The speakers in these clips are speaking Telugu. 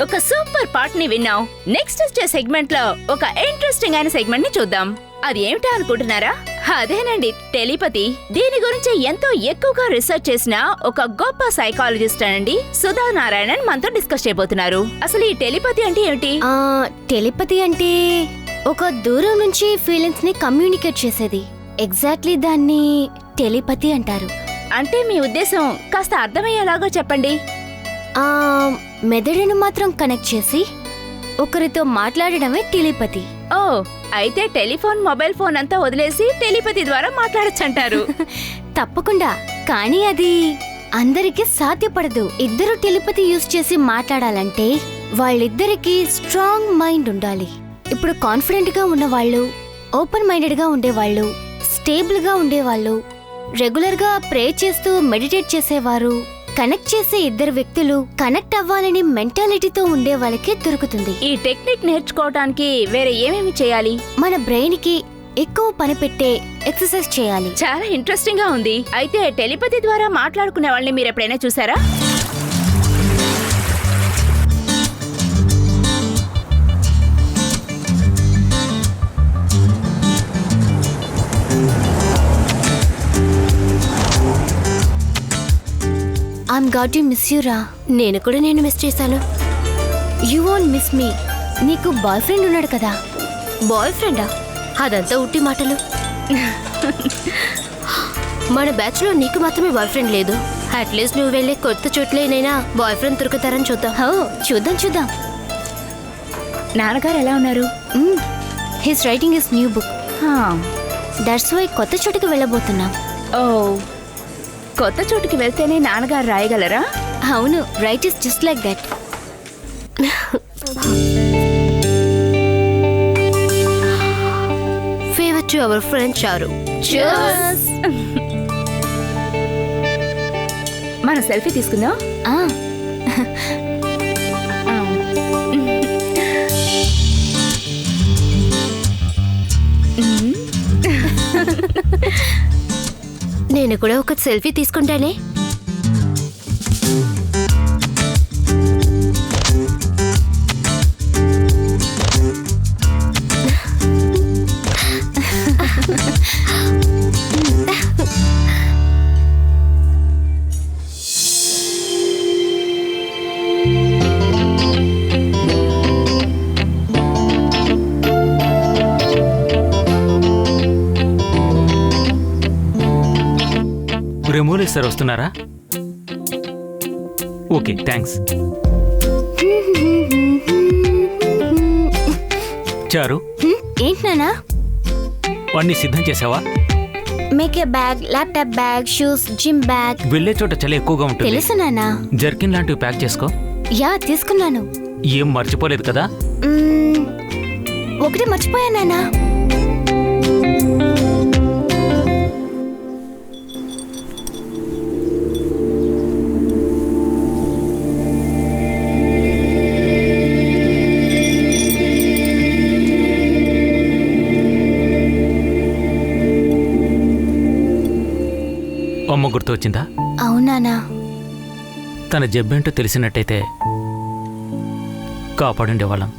ఒక సూపర్ పార్ట్ ని విన్నాం. నెక్స్ట్ వచ్చే సెగ్మెంట్ లో ఒక ఇంట్రెస్టింగ్ అయిన సెగ్మెంట్ ని చూద్దాం. అది ఏమిటా అనుకుంటున్నారా? అదేనండి, టెలిపతి. దీని గురించి ఎంతో ఎక్కువగా రీసెర్చ్ చేసిన ఒక గొప్ప సైకాలజిస్ట్ అండి సుధా నారాయణన్ మనతో డిస్కస్ చేయబోతున్నారు. అసలు ఈ టెలిపతి అంటే ఏమిటి? టెలిపతి అంటే ఒక దూరం నుంచి ఫీలింగ్స్ ని కమ్యూనికేట్ చేసేది. ఎగ్జాక్ట్లీ దాన్ని టెలిపతి అంటారు. అంటే మీ ఉద్దేశం కాస్త అర్థమయ్యేలాగా చెప్పండి. మెదడును మాత్రం కనెక్ట్ చేసి ఒకరితో మాట్లాడడమే టెలిపతి. ఓ, అయితే టెలిఫోన్, మొబైల్ ఫోన్ అంతా వదిలేసి టెలిపతి ద్వారా మాట్లాడొచ్చంటారు. తప్పకుండా. కానీ అది అందరికీ సాధ్యపడదు. ఇద్దరు టెలిపతి యూజ్ చేసి మాట్లాడాలంటే వాళ్ళిద్దరికీ స్ట్రాంగ్ మైండ్ ఉండాలి. ఇప్పుడు కాన్ఫిడెంట్ గా ఉన్నవాళ్ళు, ఓపెన్ మైండెడ్ గా ఉండేవాళ్ళు, స్టేబుల్ గా ఉండేవాళ్ళు, రెగ్యులర్ గా ప్రే చేస్తూ మెడిటేట్ చేసేవారు, కనెక్ట్ చేసే ఇద్దరు వ్యక్తులు కనెక్ట్ అవ్వాలని మెంటాలిటీతో ఉండే వాళ్ళకే దొరుకుతుంది. ఈ టెక్నిక్ నేర్చుకోవడానికి వేరే ఏమేమి చేయాలి? మన బ్రెయిన్ కి ఎక్కువ పని పెట్టే ఎక్సర్సైజ్ చేయాలి. చాలా ఇంట్రెస్టింగ్ గా ఉంది. అయితే టెలిపతి ద్వారా మాట్లాడుకునే వాళ్ళని మీరు ఎప్పుడైనా చూసారా? I'm got to miss you రా. నేను కూడా మిస్ చేశాను. యూ వోంట్ మిస్ మీ. నీకు బాయ్ ఫ్రెండ్ ఉన్నాడు కదా? బాయ్ ఫ్రెండా? అదంతా ఉట్టి మాటలు. మన బ్యాచ్ లో నీకు మాత్రమే బాయ్ ఫ్రెండ్ లేదు. అట్లీస్ట్ నువ్వు వెళ్ళే కొత్త చోట్లేనైనా బాయ్ ఫ్రెండ్ దొరుకుతారని చూద్దాం. చూద్దాం. నాన్నగారు ఎలా ఉన్నారు? His writing his new book. That's why కొత్త చోటుకి వెళ్ళబోతున్నాం. ఓ, కొత్త చోటుకి వెళ్తేనే నాన్నగారు రాయగలరా? అవును, right is just like that. Favour to our friend చారు. Cheers! మన సెల్ఫీ తీసుకుందాం. నేను కూడా ఒక సెల్ఫీ తీసుకుంటానే. రెమోలీ సార్ వస్తున్నారా? Okay, thanks. చారు, ఏంటి నానా? వాడిని సిద్ధం చేసావా? Make a bag, laptop bag, shoes, gym bag. వెళ్ళే చోట చలి ఎక్కువగా ఉంటుంది. తెలుసు నానా. జర్కిన్ లాంటివి ప్యాక్ చేసుకో. యా, తీసుకున్నాను. ఏం మర్చిపోలేదు కదా? ఒకటి మర్చిపోయా నానా. అమ్మ గుర్తు వచ్చిందా? అవునానా. తన జబ్బేంటో తెలిసినట్టయితే కాపాడుండేవాళ్ళం.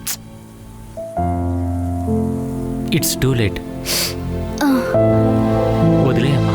It's too late. వదిలేయమ్మా.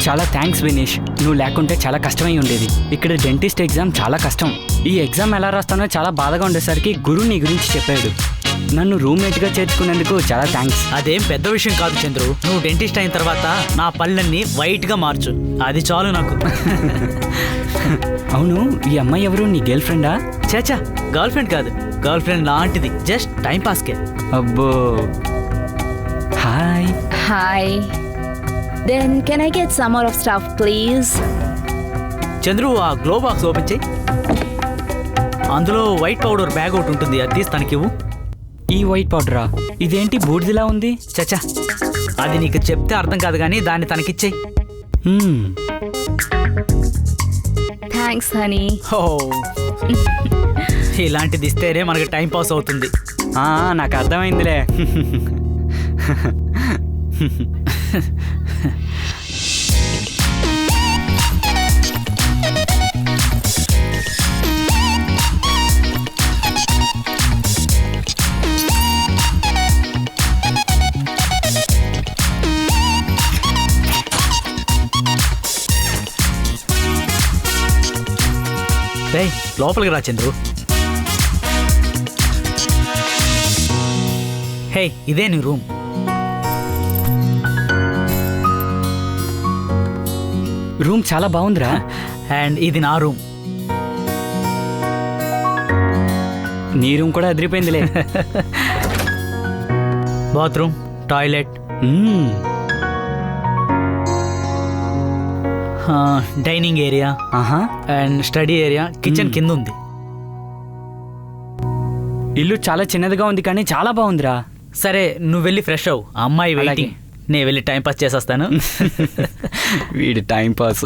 చాలా థ్యాంక్స్ వినీష్, నువ్వు లేకుంటే చాలా కష్టమై ఉండేది. ఇక్కడ డెంటిస్ట్ ఎగ్జామ్ చాలా కష్టం. ఈ ఎగ్జామ్ ఎలా రాస్తానో చాలా బాధగా ఉండేసరికి గురువు నీ గురించి చెప్పాడు. నన్ను రూమ్మేట్గా చేర్చుకునేందుకు చాలా థ్యాంక్స్. అదేం పెద్ద విషయం కాదు చంద్రు. నువ్వు డెంటిస్ట్ అయిన తర్వాత నా పళ్ళన్నీ వైట్గా మార్చు, అది చాలు నాకు. అవును, ఈ అమ్మాయి ఎవరు? నీ గర్ల్ ఫ్రెండా? చేచా, గర్ల్ ఫ్రెండ్ కాదు, గర్ల్ ఫ్రెండ్ లాంటిది, జస్ట్ టైం పాస్కే. అబ్బో. Hi. Hi. Then can I get some more of stuff, please? Chandru ఆ గ్లో బాక్స్ ఓపెన్ చేయి. అందులో వైట్ పౌడర్ బ్యాగ్ ఒకటి ఉంటుంది, అది తీసి తనకివ్వు. ఈ వైట్ పౌడరా? ఇదేంటి బూడిదిలా ఉంది? చచ్చా, అది నీకు చెప్తే అర్థం కాదు కానీ దాన్ని తనకిచ్చేయి. Thanks honey. ఓ, ఇలాంటిది ఇస్తేనే మనకి టైం పాస్ అవుతుంది. నాకు అర్థమైందిలే. రేయ్, లోపలికి రా చంద్రు. హే, ఇదే నీ రూమ్. రూమ్ చాలా బాగుందిరా. అండ్ ఇది నా రూమ్. నీ రూమ్ కూడా అదిరిపోయిందిలే. Bathroom, toilet, dining area and study area, kitchen కింద ఉంది. ఇల్లు చాలా చిన్నదిగా ఉంది కానీ చాలా బాగుందిరా. సరే, నువ్వు వెళ్ళి ఫ్రెష్ అవ్వు. అమ్మాయి వెయిటింగ్. నేను వెళ్ళి టైం పాస్ చేసేస్తాను. వీడి time pass.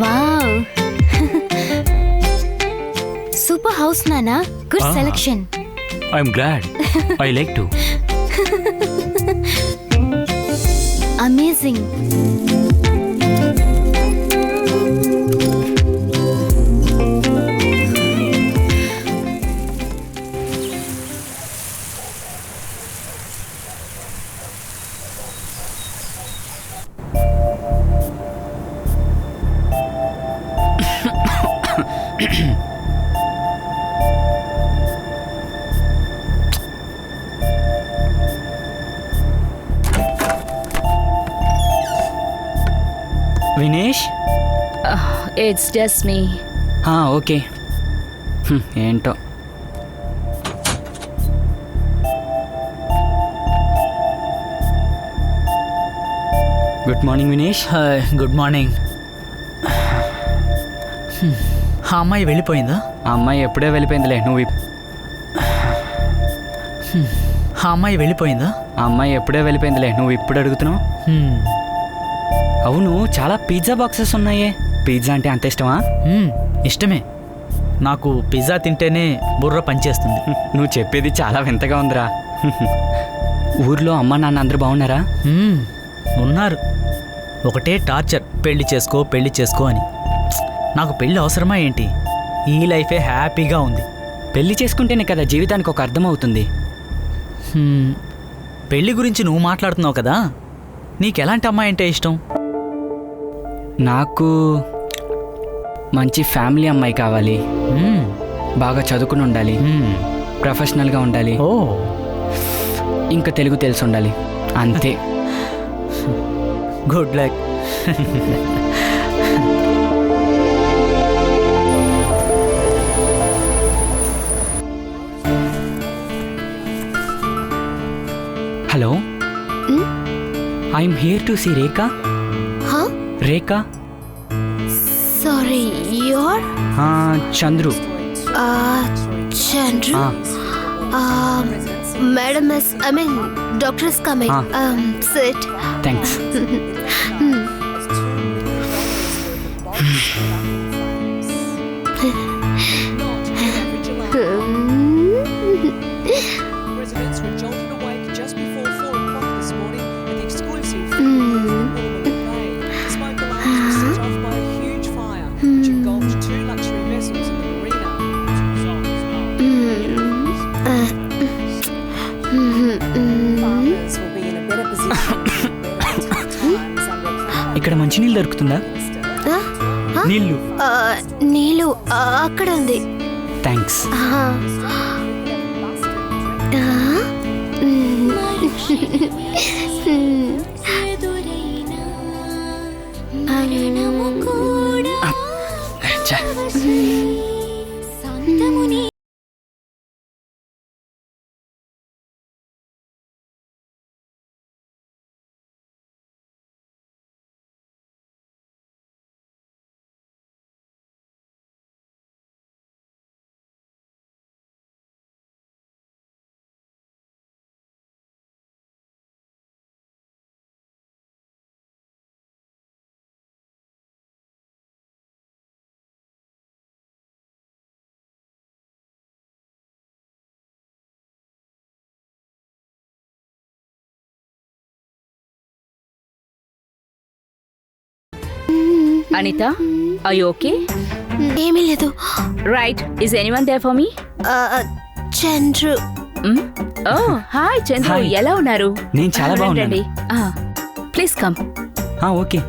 Wow, super house నానా. Good selection. I'm glad. I like to. Amazing. Vinesh, it's just me. Okay. ఏంటో. Good morning Vinesh. Good morning. ఆ అమ్మాయి వెళ్ళిపోయిందా? ఆ అమ్మాయి ఎప్పుడే వెళ్ళిపోయిందిలే. ఆ అమ్మాయి వెళ్ళిపోయిందా? ఆ అమ్మాయి ఎప్పుడే వెళ్ళిపోయిందిలే, నువ్వు ఇప్పుడు అడుగుతున్నావు. అవును, చాలా పిజ్జా బాక్సెస్ ఉన్నాయే. పిజ్జా అంటే అంత ఇష్టమా? ఇష్టమే. నాకు పిజ్జా తింటేనే బుర్ర పనిచేస్తుంది. నువ్వు చెప్పేది చాలా వింతగా ఉందిరా. ఊర్లో అమ్మ నాన్న అందరూ బాగున్నారా? ఉన్నారు. ఒకటే టార్చర్, పెళ్లి చేసుకో పెళ్లి చేసుకో అని. నాకు పెళ్ళి అవసరమా ఏంటి? ఈ లైఫే హ్యాపీగా ఉంది. పెళ్లి చేసుకుంటేనే కదా జీవితానికి ఒక అర్థం అవుతుంది. పెళ్లి గురించి నువ్వు మాట్లాడుతున్నావు కదా, నీకెలాంటి అమ్మాయి అంటే ఇష్టం? నాకు మంచి ఫ్యామిలీ అమ్మాయి కావాలి. బాగా చదువుకుని ఉండాలి, ప్రొఫెషనల్గా ఉండాలి, ఇంకా తెలుగు తెలిసి ఉండాలి. అంతే. Good luck. Hello, I'm here to see Rekha. Rekha? Sorry, you're Chandru. Chandru. Madam is, I mean, doctor is coming. Sit. Thanks. Residents were jolted awake just before 4 o'clock this morning at the exclusive Bay. Smoke alarms were set off by a huge fire which engulfed 2 luxury vessels in the marina. Farmers will be in a better position ఇక్కడ మంచినీళ్ళు దొరుకుతుందా? నీళ్ళు. నీళ్ళు అక్కడ ఉంది. Thanks. Anita, are you okay? ఏమీ లేదు. Right. Is anyone there for me? Chandru. Oh, hi Chandru. Hi. ఎలా ఉన్నారు? నేను చాలా బాగున్నాను. Please come. Okay.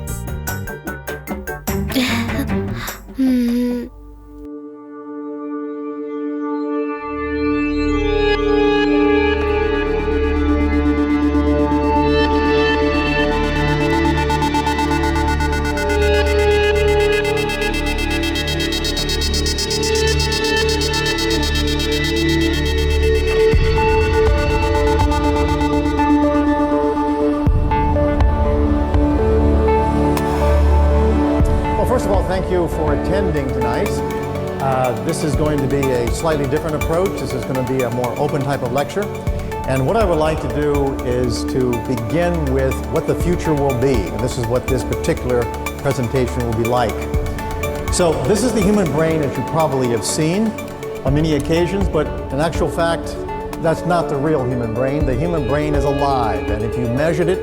First of all, thank you for attending tonight. This is going to be a slightly different approach. This is going to be a more open type of lecture. And what I would like to do is to begin with what the future will be. And this is what this particular presentation will be like. So this is the human brain as you probably have seen on many occasions, but in actual fact, that's not the real human brain. The human brain is alive. And if you measured it,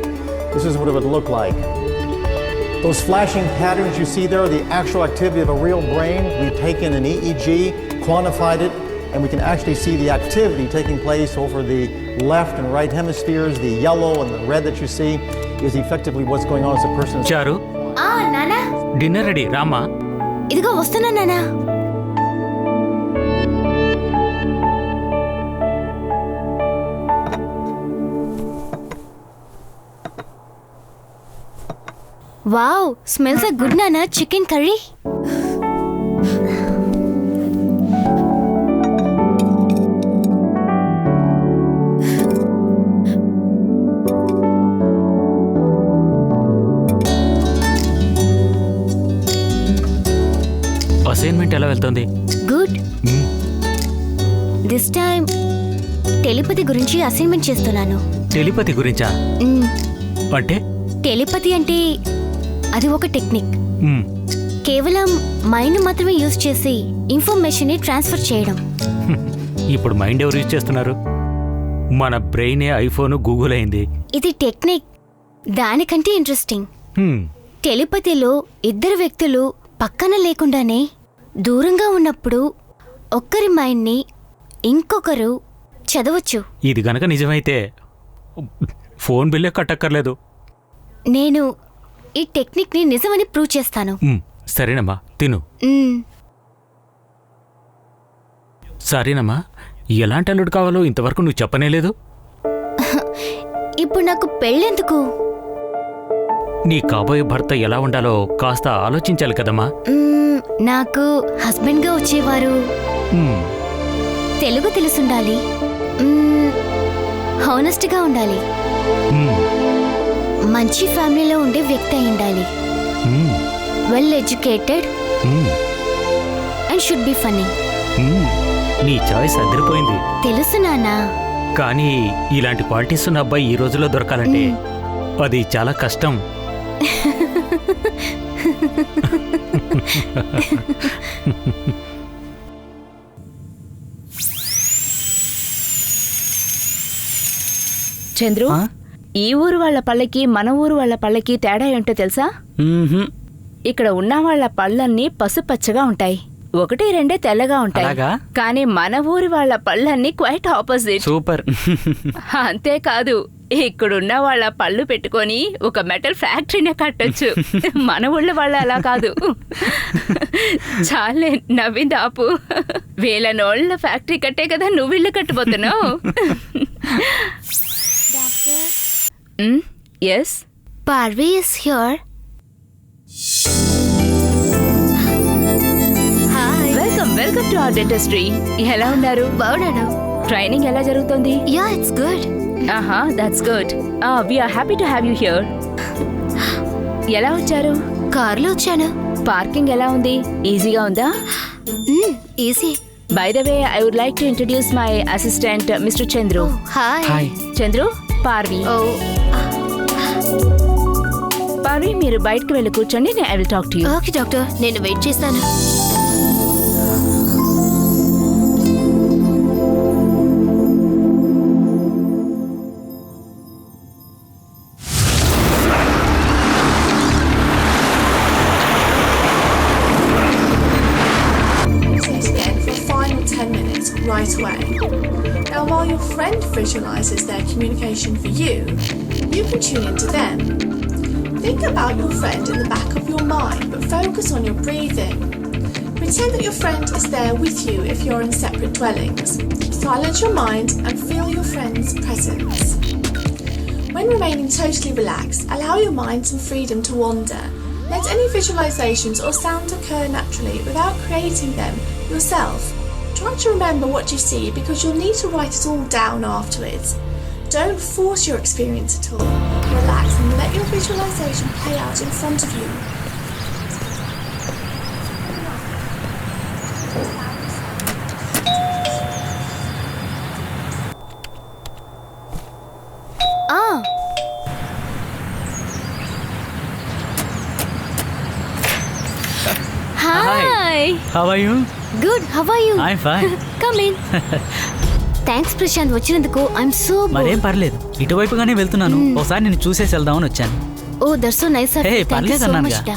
this is what it would look like. Those flashing patterns you see there are the actual activity of a real brain. We've taken an EEG, quantified it, and we can actually see the activity taking place over the left and right hemispheres. The yellow and the red that you see is effectively what's going on as a person. చారు నానా, డిన్నర్ రెడీ రామా. ఇదిగో వస్తున్నా నానా. వావ్, స్మెల్స్ గుడ్ నానా. Chicken curry. అసైన్మెంట్ ఎలా వెళ్తుంది? గుడ్. దిస్ టైం టెలిపతి గురించి అసైన్మెంట్ చేస్తున్నాను. టెలిపతి గురించా? అంటే టెలిపతి అంటే అది ఒక టెక్నిక్. మ్మ్. కేవలం మైండ్ మాత్రమే యూజ్ చేసి ఇన్ఫర్మేషన్ ని ట్రాన్స్ఫర్ చేయడం. ఇప్పుడు మైండ్ ఎవరు యూజ్ చేస్తున్నారు? మన బ్రెయినే ఐఫోన్, గూగుల్ అయింది. ఇది టెక్నిక్. దానికంటే ఇంట్రెస్టింగ్. హ్మ్. టెలిపతిలో ఇద్దరు వ్యక్తులు పక్కన లేకుండానే దూరంగా ఉన్నప్పుడు ఒక్కరి మైండ్ ని ఇంకొకరు చదవచ్చు. ఇది గనక నిజమైతే ఫోన్ బిల్లే కట్టక్కర్లేదు. నేను ఈ టెక్నిక్ ని నిజమని ప్రూవ్ చేస్తాను. సరేనమ్మా, తిను. సరేనమ్మా, ఎలాంటి అల్లుడు కావాలో ఇంతవరకు నువ్వు చెప్పనేలేదు. ఇప్పుడు నాకు పెళ్ళెందుకు? నీ కాబోయే భర్త ఎలా ఉండాలో కాస్త ఆలోచించాలి కదమ్మా. నాకు హస్బెండ్ గా వచ్చేవారు మ్మ్. తెలుగు తెలుసుండాలి, హానెస్ట్ గా ఉండాలి, మ్మ్. మంచి ఫ్యామిలీలో ఉండే వ్యక్తి అయి ఉండాలి, మ్మ్. Well educated hmm. And should be funny. మ్మ్. నీ చాయిస్ అదిరిపోయింది. తెలుసు నాన్నా. కానీ ఇలాంటి క్వాలిటీస్ ఉన్న అబ్బాయి ఈ రోజుల్లో దొరకాలంటే అది చాలా కష్టం. చంద్రు, ఈ ఊరు వాళ్ళ పళ్ళకి మన ఊరు వాళ్ళ పళ్ళకి తేడా ఏంటో తెలుసా? ఇక్కడ ఉన్న వాళ్ళ పళ్ళన్నీ పసుపచ్చగా ఉంటాయి. ఒకటి రెండే తెల్లగా ఉంటాయి, అలాగా? కానీ మన ఊరి వాళ్ళ పళ్ళన్నీ క్వైట్ ఆపోజిట్. సూపర్. అంతేకాదు, ఇక్కడున్న వాళ్ళ పళ్ళు పెట్టుకొని ఒక మెటల్ ఫ్యాక్టరీనే కట్టొచ్చు. మన ఊళ్ళో వాళ్ళ అలా కాదు. చాలే నవ్వింది ఆపు. వేల నోళ్ళ ఫ్యాక్టరీ కట్టే కదా నువ్వు ఇల్లు కట్టబోతున్నావు. Yes, Parvi is here. Welcome to our dentistry. ఎలా ఉన్నారు? బాగున్నాను. ట్రైనింగ్ ఎలా జరుగుతుంది? Yeah, it's good. ఆహా, that's good. We are happy to have you here. ఎలా వచ్చారు? కార్లో వచ్చాను. పార్కింగ్ ఎలా ఉంది? ఈజీగా ఉందా? Easy. By the way, I would like to introduce my assistant mister Chandru. Hi. Hi. Chandru, Parvi. ఓ, పార్వి, మీరు బయటకు వెళ్ళి కూర్చోండి. I will talk to you. Okay doctor, నేను వెయిట్ చేస్తాను. Again for a final 10 minutes right away. Now, while your friend visualizes their communication for you, you can tune into them. Think about your friend in the back of your mind, but focus on your breathing. Pretend that your friend is there with you if you're in separate dwellings. Silence your mind and feel your friend's presence. When remaining totally relaxed, allow your mind some freedom to wander. Let any visualizations or sounds occur naturally without creating them yourself. Try to remember what you see because you'll need to write it all down afterwards. Don't force your experience at all. Relax and let your visualization play out in front of you. Hi. How are you? Good, how are you? I am fine. Come in. Thanks Prashant, వచ్చినందుకు. ఐఎమ్ సో మరేం పర్లేదు, ఇటువైపుగానే వెళ్తున్నాను. ఒకసారి నేను చూసేసి వెళ్దామని వచ్చాను. Oh, that's so nice. Hey, పర్లేదు అన్నానుగా.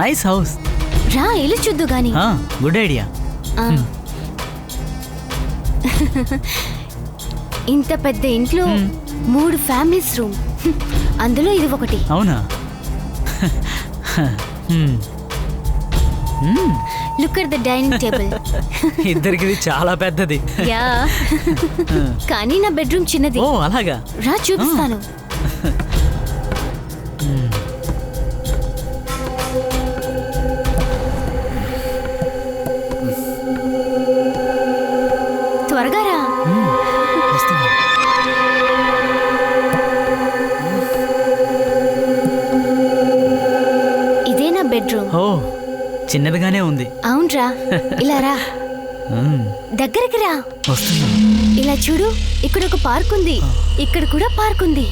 Nice house. రా, ఇల్లు చూద్దు గాని. Good idea. ఇంత పెద్ద ఇంట్లో 3 ఫ్యామిలీస్ రూమ్, అందులో ఇది ఒకటి. అవునా? Look at the dining table. ఇద్దరికి ఇది చాలా పెద్దది. యా, కానీ నా బెడ్రూమ్ చిన్నది. ఓ, అలాగా? రా, చూపిస్తాను. త్వరగా రా. వస్తున్నా. ఇదే నా బెడ్రూమ్. ఓ, చిన్నదిగానే ఉంది. అవునరా, ఇలా రా. దగ్గరికి రా. వస్తున్నా. ఇలా చూడు, ఇక్కడ ఒక పార్క్ ఉంది, ఇక్కడ కూడా పార్క్ ఉంది.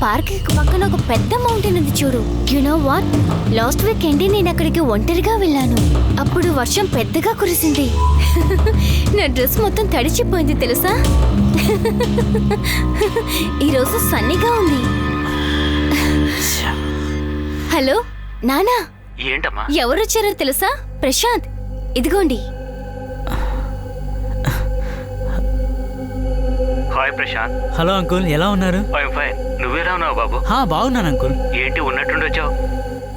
పార్క్ పక్కన ఒక పెద్ద మౌంటైన్ ఉంది చూడు. You know what, last weekend నేను అక్కడికి ఒంటరిగా వెళ్ళాను. అప్పుడు వర్షం పెద్దగా కురిసింది. నా డ్రెస్ మొత్తం తడిచిపోయింది తెలుసా. ఈరోజు సన్నీగా ఉంది. హలో నానా. ఏంటమ్మా? ఎవరొచ్చారో తెలుసా? ప్రశాంత్, ఇదిగోండి. హాయ్ ప్రశాంత్. హలో అంకుల్, ఎలా ఉన్నారు? I'm fine. నువ్వేలా ఉన్నావు బాబు? బాగున్నాను అంకుల్. ఏంటి ఉన్నట్టుండి వచ్చావు?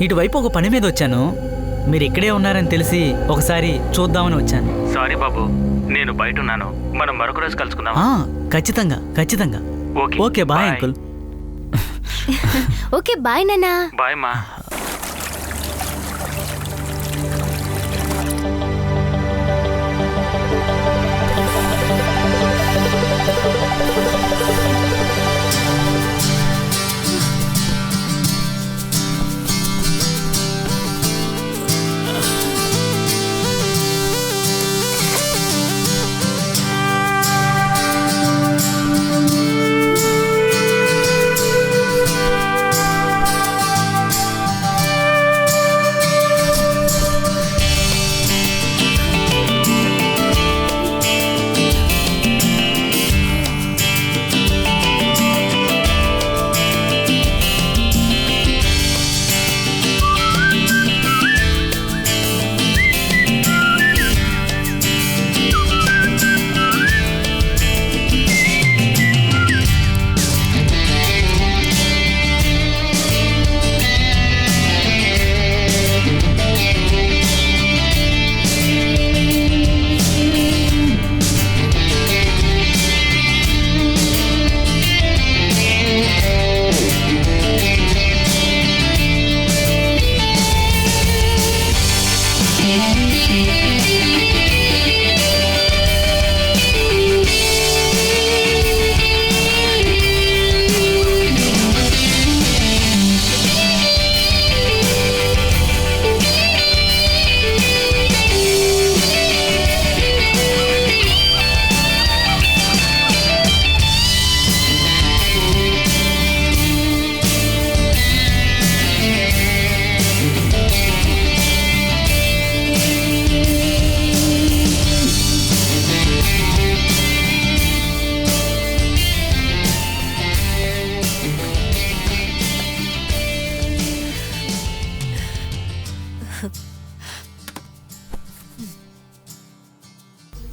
ఇటువైపు ఒక పని మీద వచ్చాను. మీరు ఇక్కడే ఉన్నారని తెలిసి ఒకసారి చూద్దామని వచ్చాను. సారీ బాబు, నేను బయట ఉన్నాను. మనం మరొక రోజు కలుసుకుందాం. ఖచ్చితంగా ఖచ్చితంగా. Okay bye uncle. Okay bye నాన్నా. బాయ్ మా.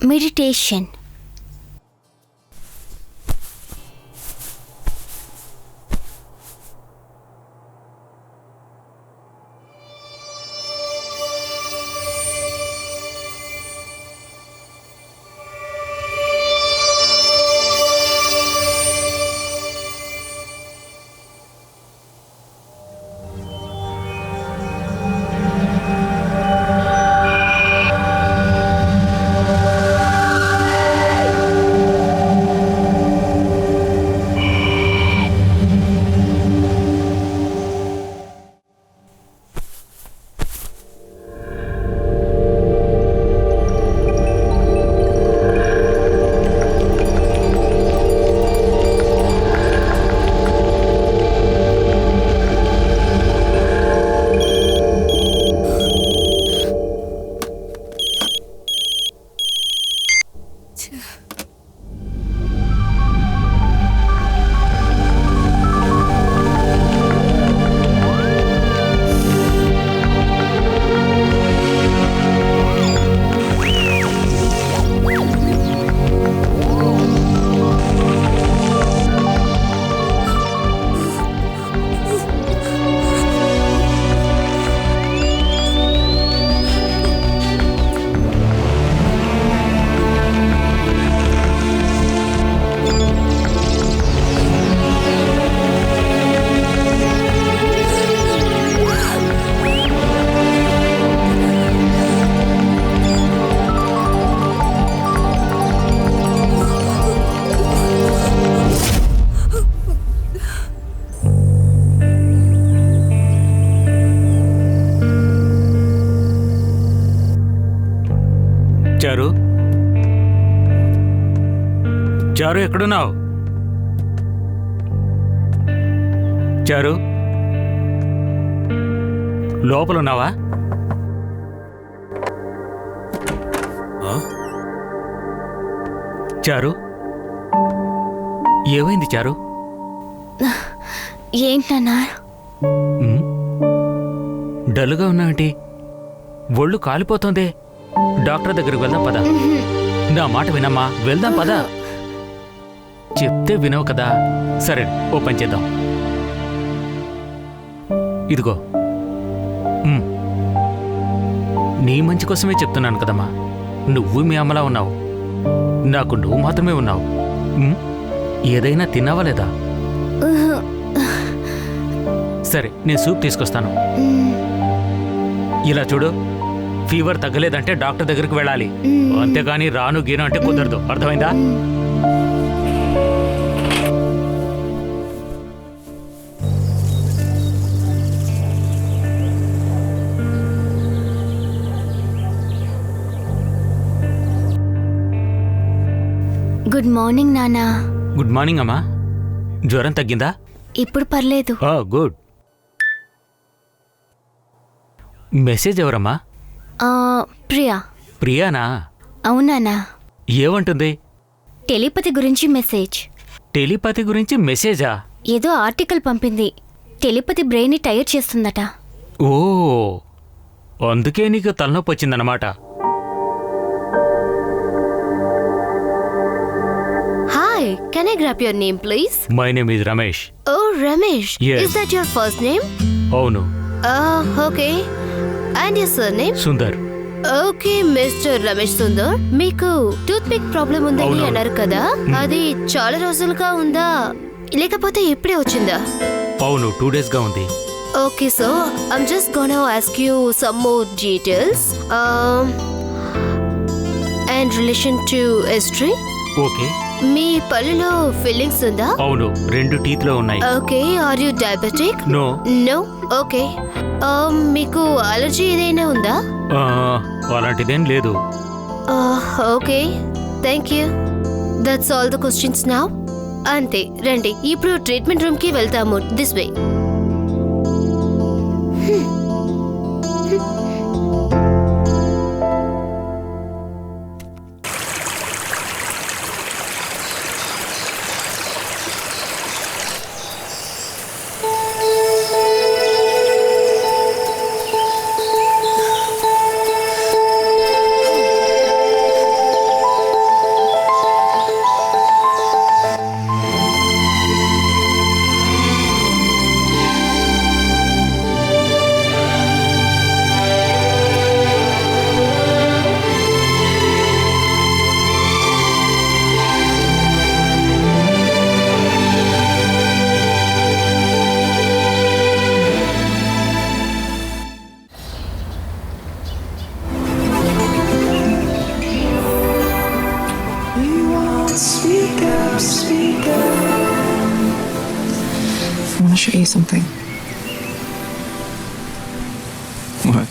మెడిటేషన్. చారు, చారు ఎక్కడున్నావు? చారు, లోపలున్నావా? చారు, ఏమైంది చారు? ఏంటన్నా? డల్గా ఉన్నావేంటి? ఒళ్ళు కాలిపోతోందే. డాక్టర్ దగ్గరికి వెళ్దాం పదా. నా మాట వినమ్మా, వెళ్దాం పదా. చెప్తే వినవు కదా. సరే, ఓ పని చేద్దాం. ఇదిగో, నీ మంచి కోసమే చెప్తున్నాను కదమ్మా. నువ్వు మీ అమ్మలా ఉన్నావు, నాకు నువ్వు మాత్రమే ఉన్నావు. ఏదైనా తిన్నావా లేదా? సరే, నేను సూప్ తీసుకొస్తాను. ఇలా చూడు, ఫీవర్ తగ్గలేదంటే డాక్టర్ దగ్గరికి వెళ్ళాలి, అంతేగాని రాను గీను అంటే కుదరదు. అర్థమైందా? గుడ్ మార్నింగ్ నానా. గుడ్ మార్నింగ్ అమ్మా. జ్వరం తగ్గిందా? ఇప్పుడు పర్లేదు. గుడ్. మెసేజ్ ఎవరమ్మా? ప్రియా. ప్రియానా? అవునానా. ఏమంటుంది? టెలిపతి గురించి మెసేజ్. టెలిపతి గురించి మెసేజా? ఏదో ఆర్టికల్ పంపింది. టెలిపతి బ్రెయిన్ని టైర్ చేస్తుందట. ఓ, అందుకే నీకు తలనొప్పి వచ్చిందన్నమాట. Hi, can I grab your name please? My name is Ramesh. Oh Ramesh. Yes. Is that your first name? అవును. Okay. And your surname? Sundar. Okay mister Ramesh Sundar, మీకు టూత్ పిక్ ప్రాబ్లం ఉందని అవునవును. అన్నారు కదా, అది చాలా రోజులుగా ఉందా లేకపోతే ఇప్పుడే వచ్చిందా? అవును, 2 days గా ఉంది. Okay, so I'm just gonna ask you some more details. And relation to history. Okay. మీ పళ్ళులో ఫీలింగ్స్ ఉందా? అవును, 2 టీత్లో ఉన్నాయి. Okay, are you diabetic? No. No. Okay. మీకు అలర్జీ ఏదైనా ఉందా? అలాంటిదేం లేదు. Okay, thank you. That's all the questions now. అంతే, రండి ఇప్పుడు ట్రీట్మెంట్ రూమ్ కి వెళ్తాము. This way. I want to show you something. What?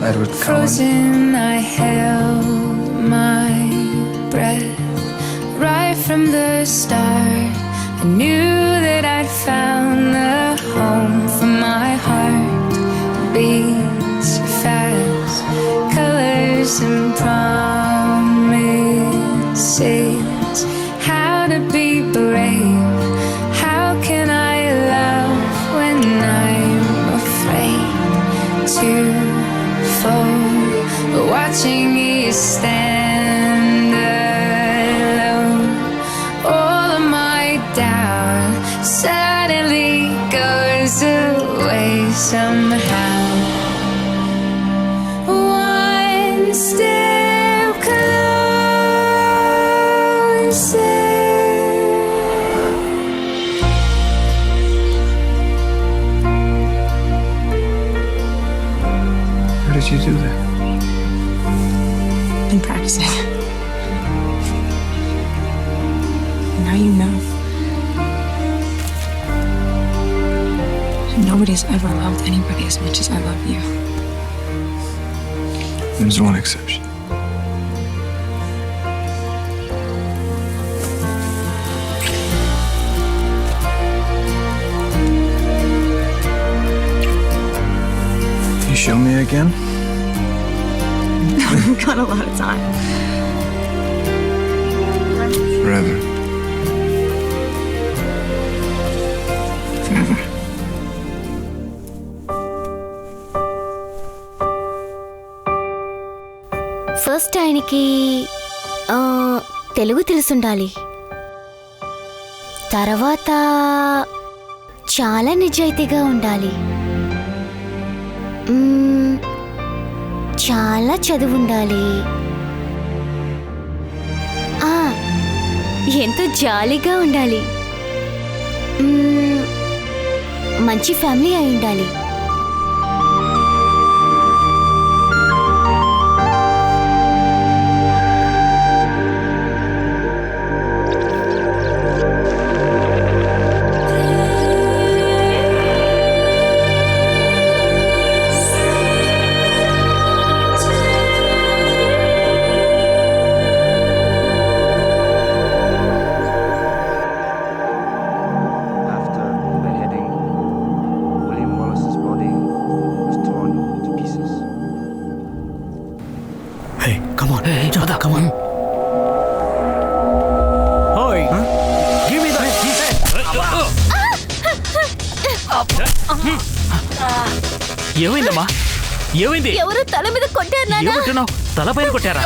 Edward Cullen. Frozen, I held my breath right from the start. I knew that I'd found the home for my heart. Beats fast, colors and promises. How to be brave? How can I love when I'm afraid to fall? Watching you stand alone, all of my doubt suddenly goes away somehow. One step closer. How did you do that? Been practicing. Now you know. Nobody's ever loved anybody as much as I love you. There's one exception. You show me again? We've got a lot of time. Forever. Forever. First ఆయనకి తెలుగు తెలుసుండాలి. తర్వాత చాలా నిజాయితీగా ఉండాలి. చాలా చదువు ఉండాలి. ఎంతో జాలీగా ఉండాలి. మంచి ఫ్యామిలీ అయి ఉండాలి. Come on. Hey, Jada, come on. Oi. Huh? Give me that. ఏమైందమ్మా? ఏమైంది? ఎవరు తల మీద కొట్టారు నాన్న. ఏమంటున్నావు? తలపైన కొట్టారా?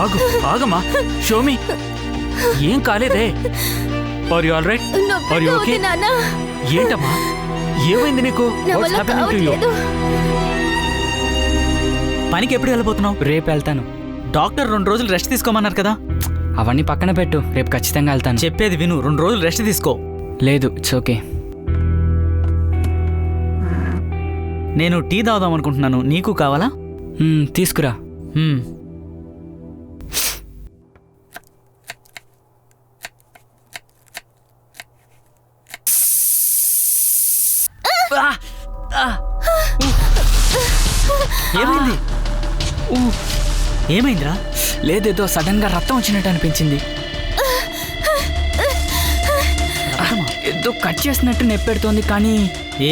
ఆగు, ఆగమ్మా. షోమి, ఏం కాలేదే? Are you all right? Are you okay? నాన్న ఏంటమ్మా, ఏమైంది నీకు? నా వాట్స్ వల్ల హ్యాపెనింగ్ టు యు? కావట్లేదు. పనికి ఎప్పుడు వెళ్ళిపోతున్నావు? రేపు వెళ్తాను. డాక్టర్ 2 రోజులు రెస్ట్ తీసుకోమన్నారు కదా. అవన్నీ పక్కన పెట్టు, రేపు ఖచ్చితంగా వెళ్తాను. చెప్పేది విను, 2 రోజులు రెస్ట్ తీసుకో. లేదు, ఇట్స్ ఓకే. నేను టీ తాగుదాం అనుకుంటున్నాను, నీకు కావాలా? తీసుకురా. ఏమైంది? ఏమైందిరా? లేదేదో సడన్ గా రక్తం వచ్చినట్టు అనిపించింది. ఏదో కట్ చేసినట్టు నొప్పెడుతోంది, కానీ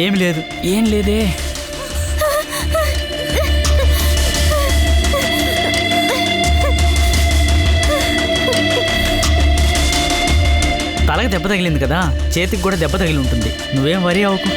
ఏం లేదు. ఏం లేదే. తలకి దెబ్బ తగిలింది కదా, చేతికి కూడా దెబ్బ తగిలి ఉంటుంది. నువ్వేం వరీ అవ్వకు.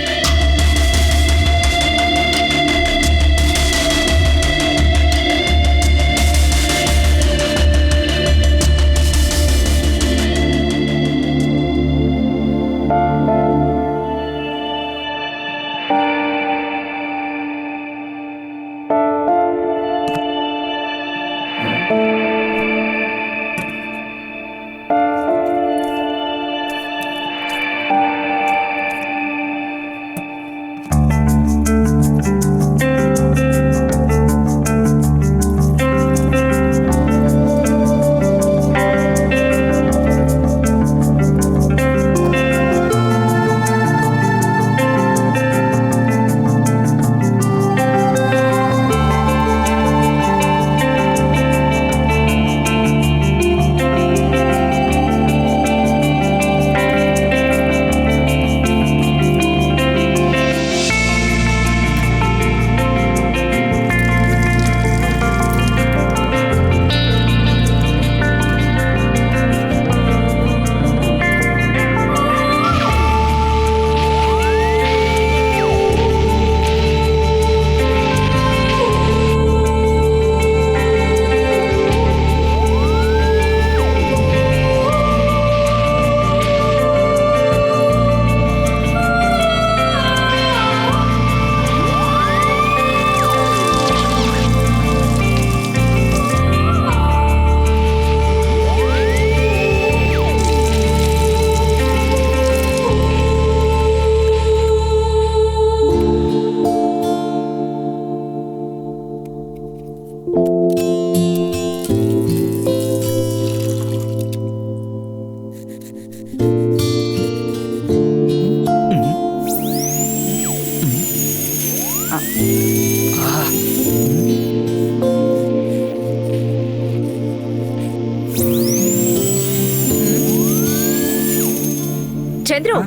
చంద్రు,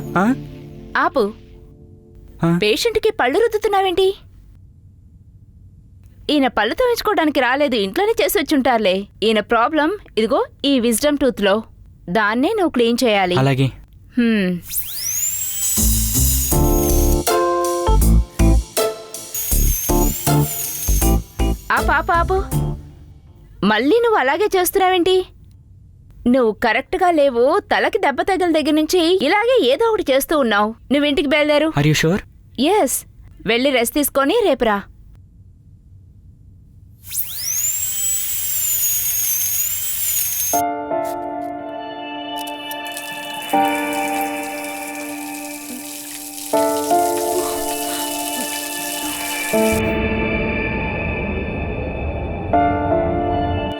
ఆపు. పేషెంట్కి పళ్ళు రుద్దుతున్నావేంటి? ఈయన పళ్ళు తవ్వించుకోవడానికి రాలేదు, ఇంట్లోనే చేసి వచ్చుంటారులే. ఈయన ప్రాబ్లం ఇదిగో ఈ విజ్డమ్ టూత్ లో, దాన్నే నువ్వు క్లీన్ చేయాలి. అలాగే. ఆపు. మళ్ళీ నువ్వు అలాగే చేస్తున్నావేంటి? నువ్వు కరెక్ట్గా లేవు. తలకి దెబ్బ తగిలిన దగ్గర నుంచి ఇలాగే ఏదో ఒకటి చేస్తూ ఉన్నావు. నువ్వు ఇంటికి బయలుదేరు. Are you sure? ఎస్, వెళ్ళి రెస్ట్ తీసుకొని రేపురా.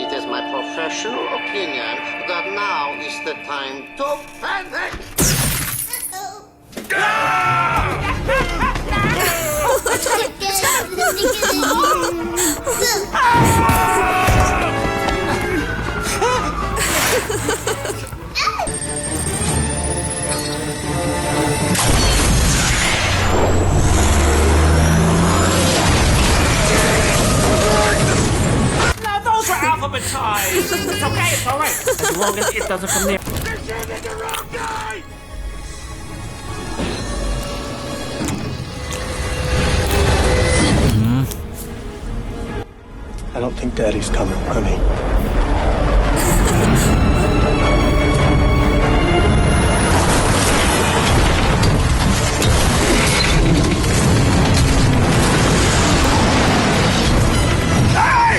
It is my professional opinion that now is the time to panic. Now those are alphabetized. It's okay, it's all right. long as it doesn't come near. I don't think Daddy's coming, honey. Hey!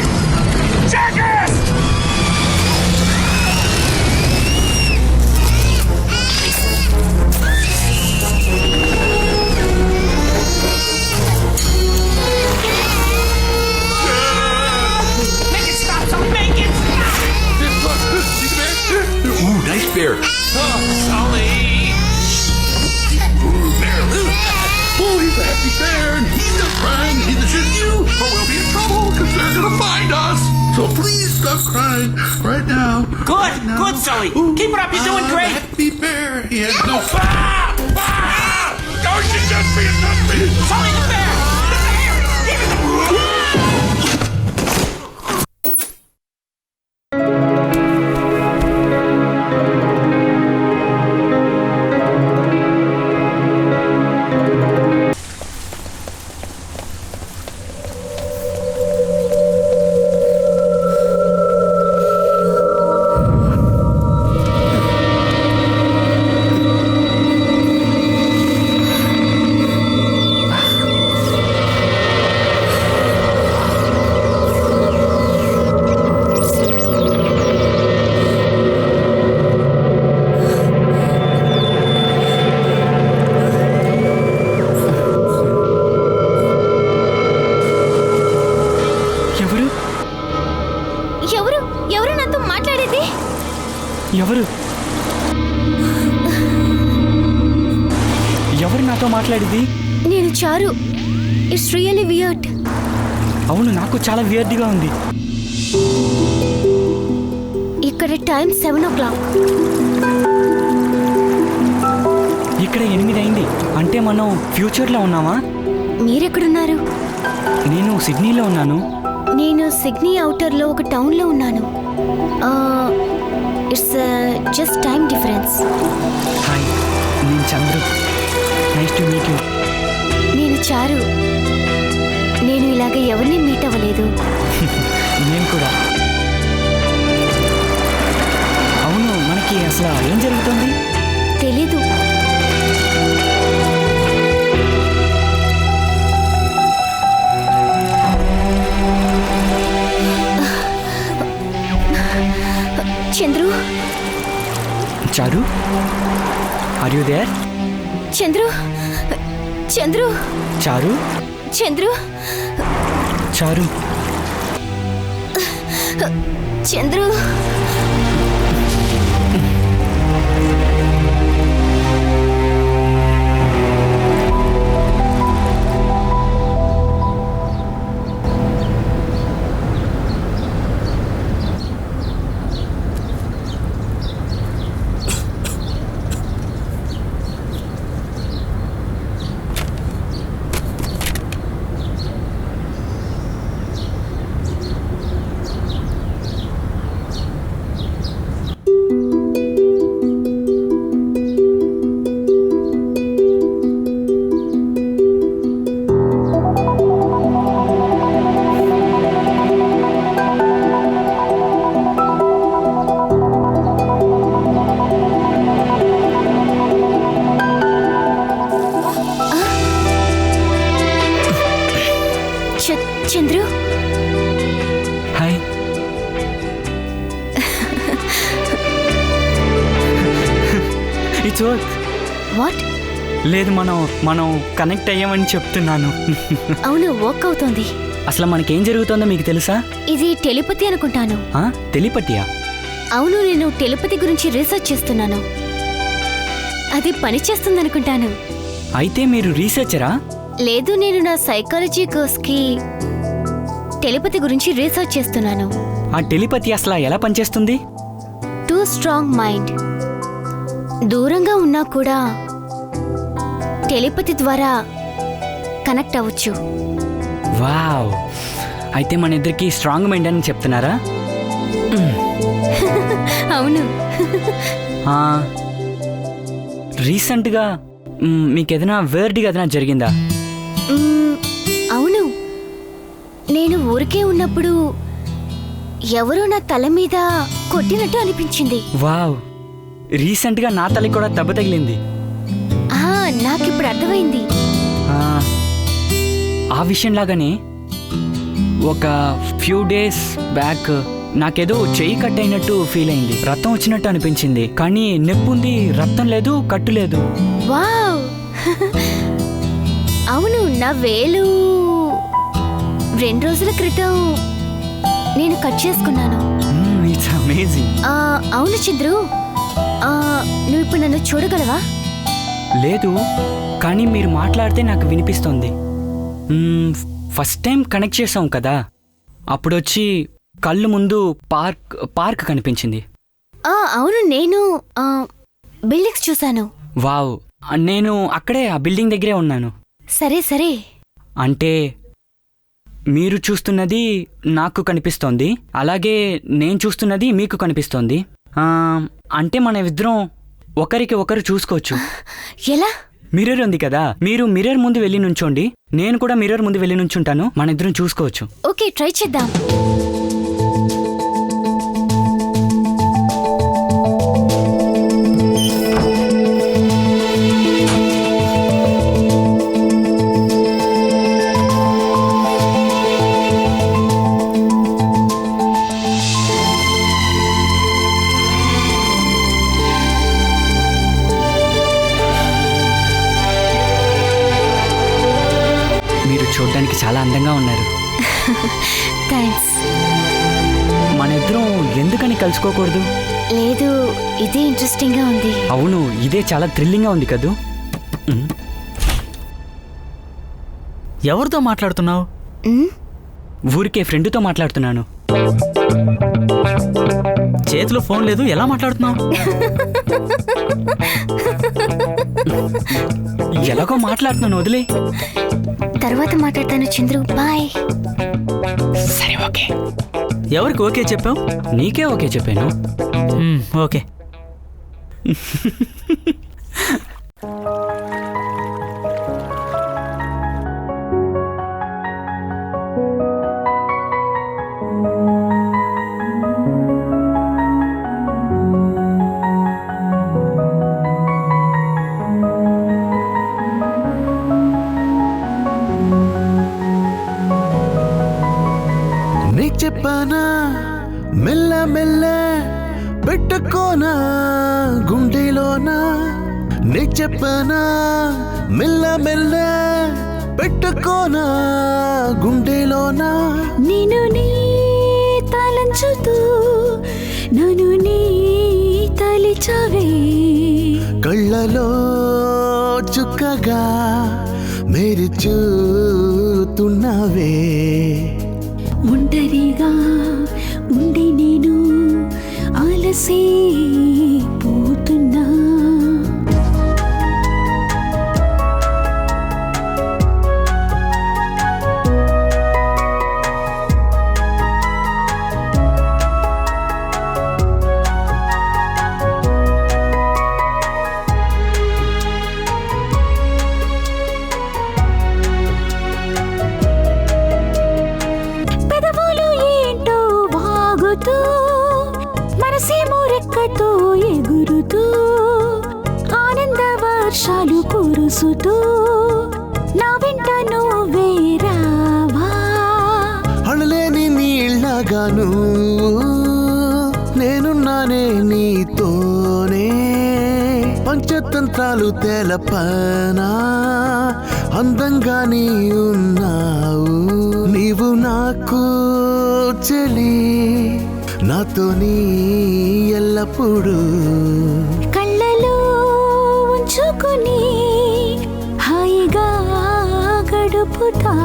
Jackass! Make it stop! So make it stop! Ooh, nice bear. Oh, Sully! Ooh, bear. Oh, he's a happy bear, and he's not crying. Neither should you, or we'll be in trouble because they're gonna find us. So please stop crying right now. Good, good, Sully. Keep it up. You're doing great. Happy bear. He has no. Don't you touch me! Touch me! Sully the bear! The bear! Give me the... ఎవరు ఎవరు నాతో మాట్లాడేది? ఎవరు ఎవరు నాతో మాట్లాడేది? నేను చారు. It's really weird. అవును, నాకు చాలా వియర్డ్గా ఉంది. ఇక్కడ టైం 7 o'clock. ఇక్కడ 8 అయింది. అంటే మనం ఫ్యూచర్లో ఉన్నామా? మీరెక్కడున్నారు? నేను సిడ్నీలో ఉన్నాను. నేను సిడ్నీ అవుటర్లో ఒక టౌన్లో ఉన్నాను. It's just time difference. Hi, నేను Chandru. Nice to meet you. నేను చారు. నేను ఇలాగ ఎవరిని మీట్ అవ్వలేదు. నేను కూడా. అవును, మనకి అసలు ఏం జరుగుతుంది? తెలీదు. Chandru. Charu, are you there? Chandru. Chandru. Charu. Chandru. Charu. Chandru. Chandru. Hi. It's work. What? లేదు, మనం కనెక్ట్ అయ్యామని చెప్తున్నాను. అవును, వర్క్ అవుతోంది. అసలు మనకేం జరుగుతుందో మీకు తెలుసా? ఇది టెలిపతి అనుకుంటాను. టెలిపతియా? అవును, నేను టెలిపతి గురించి రీసెర్చ్ చేస్తున్నాను. అది పని చేస్తుందనుకుంటాను. అయితే మీరు రీసెర్చరా? లేదు, నేను నా సైకాలజీ కోర్స్కి టెలిపతి గురించి రీసెర్చ్ చేస్తున్నాను. ఆ టెలిపతి అసలు ఎలా పనిచేస్తుంది? Two strong mind. దూరంగా ఉన్నా కూడా టెలిపతి ద్వారా కనెక్ట్ అవ్వచ్చు. వావ్, అయితే మన ఇద్దరికి స్ట్రాంగ్ మైండ్ అని చెప్తున్నారా? అవును. రీసెంట్గా మీకు ఏదైనా వేర్డ్గా ఏదైనా జరిగిందా? అవును, నేను ఊరికే ఉన్నప్పుడు ఎవరో నా తల మీద కొట్టినట్టు అనిపించింది. వావ్, రీసెంట్గా నా తల్లి కూడా దెబ్బ తగిలింది. నాకిప్పుడు అర్థమైంది. ఆ విషయంలాగానే ఒక ఫ్యూ డేస్ బ్యాక్ నాకేదో చెయ్యి కట్ అయినట్టు ఫీల్ అయింది. రక్తం వచ్చినట్టు అనిపించింది, కానీ నొప్పి ఉంది, రక్తం లేదు, కట్టు లేదు. వావ్ అవును, నా వేలు 2 రోజుల క్రితం నేను కట్ చేసుకున్నాను. It's amazing. అవును చంద్రు, నువ్వు ఇప్పుడు నన్ను చూడగలవా? లేదు, కానీ మీరు మాట్లాడితే నాకు వినిపిస్తుంది. ఫస్ట్ టైం కనెక్ట్ చేసాం కదా, అప్పుడొచ్చి కళ్ళు ముందు పార్క్ కనిపించింది. అవును, నేను బిల్డింగ్స్ చూశాను. వావ్, నేను అక్కడే ఆ బిల్డింగ్ దగ్గరే ఉన్నాను. సరే సరే. అంటే మీరు చూస్తున్నది నాకు కనిపిస్తోంది, అలాగే నేను చూస్తున్నది మీకు కనిపిస్తోంది. అంటే మన ఇద్దరం ఒకరికి ఒకరు చూసుకోవచ్చు. ఎలా? మిర్రర్ ఉంది కదా, మీరు మిర్రర్ ముందు వెళ్ళి నుంచోండి, నేను కూడా మిర్రర్ ముందు వెళ్ళి నుంచుంటాను, మన ఇద్దరం చూసుకోవచ్చు. ఓకే, ట్రై చేద్దాం. చూడడానికి చాలా అందంగా ఉన్నారు. థ్యాంక్స్. మన ఇద్దరం ఎందుకని కలుసుకోకూడదు? లేదు, ఇదే ఇంట్రెస్టింగ్ గా ఉంది. అవును, ఇదే చాలా థ్రిల్లింగ్ గా ఉంది కదూ. ఎవరితో మాట్లాడుతున్నావు? ఊరికే ఫ్రెండ్తో మాట్లాడుతున్నాను. చేతిలో ఫోన్ లేదు, ఎలా మాట్లాడుతున్నావు? ఎలాగో మాట్లాడుతున్నాను, వదిలే. తర్వాత మాట్లాడతాను చంద్రు, బాయ్. సరే, ఓకే. ఎవరికి ఓకే చెప్పావు? నీకే ఓకే చెప్పాను. ఓకే. చెప్పనా మెల్ల మెల్ల పెట్టుకోనా గుండెలోనా, నే చెప్పనా మెల్ల మెల్ల పెట్టుకోనా గుండెలోనా. నేను నీ తలంచుతూ నన్ను నీ తలిచావే, కళ్ళలో చుక్కగా మెరుచుతున్నావే. ఒంటరిగా ఉండి నేను ఆలసి పోతున్నా. మనసేమో రెక్కతో ఎగురుతూ ఆనంద వర్షాలు కురుసుతూ నా వెంట నువ్వే రావా. అడలేని నీళ్ళగాను నేనున్నానే నీతోనే, పంచతంత్రాలు తెలపనా అందంగా నీ ఉన్నావు. నీవు నాకు చెలి, నాతో నీ ఎల్లప్పుడూ కళ్ళలో ఉంచుకుని హాయిగా గడుపుతా.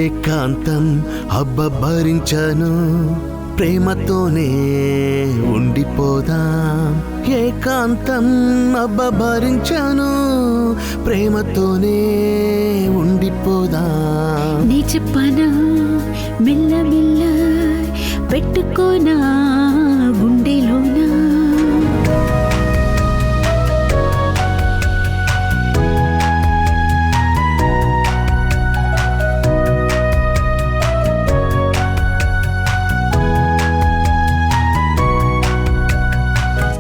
ఏకాంతం హబ్బ భరించను, ప్రేమతోనే ఉండిపోదాం. ఏకాంతం హబ్బ భరించను, ప్రేమతోనే ఉండిపోదాం. నీ చెప్పనా మెల్ల మెల్ల పెట్టుకోనా గుండెలోనా.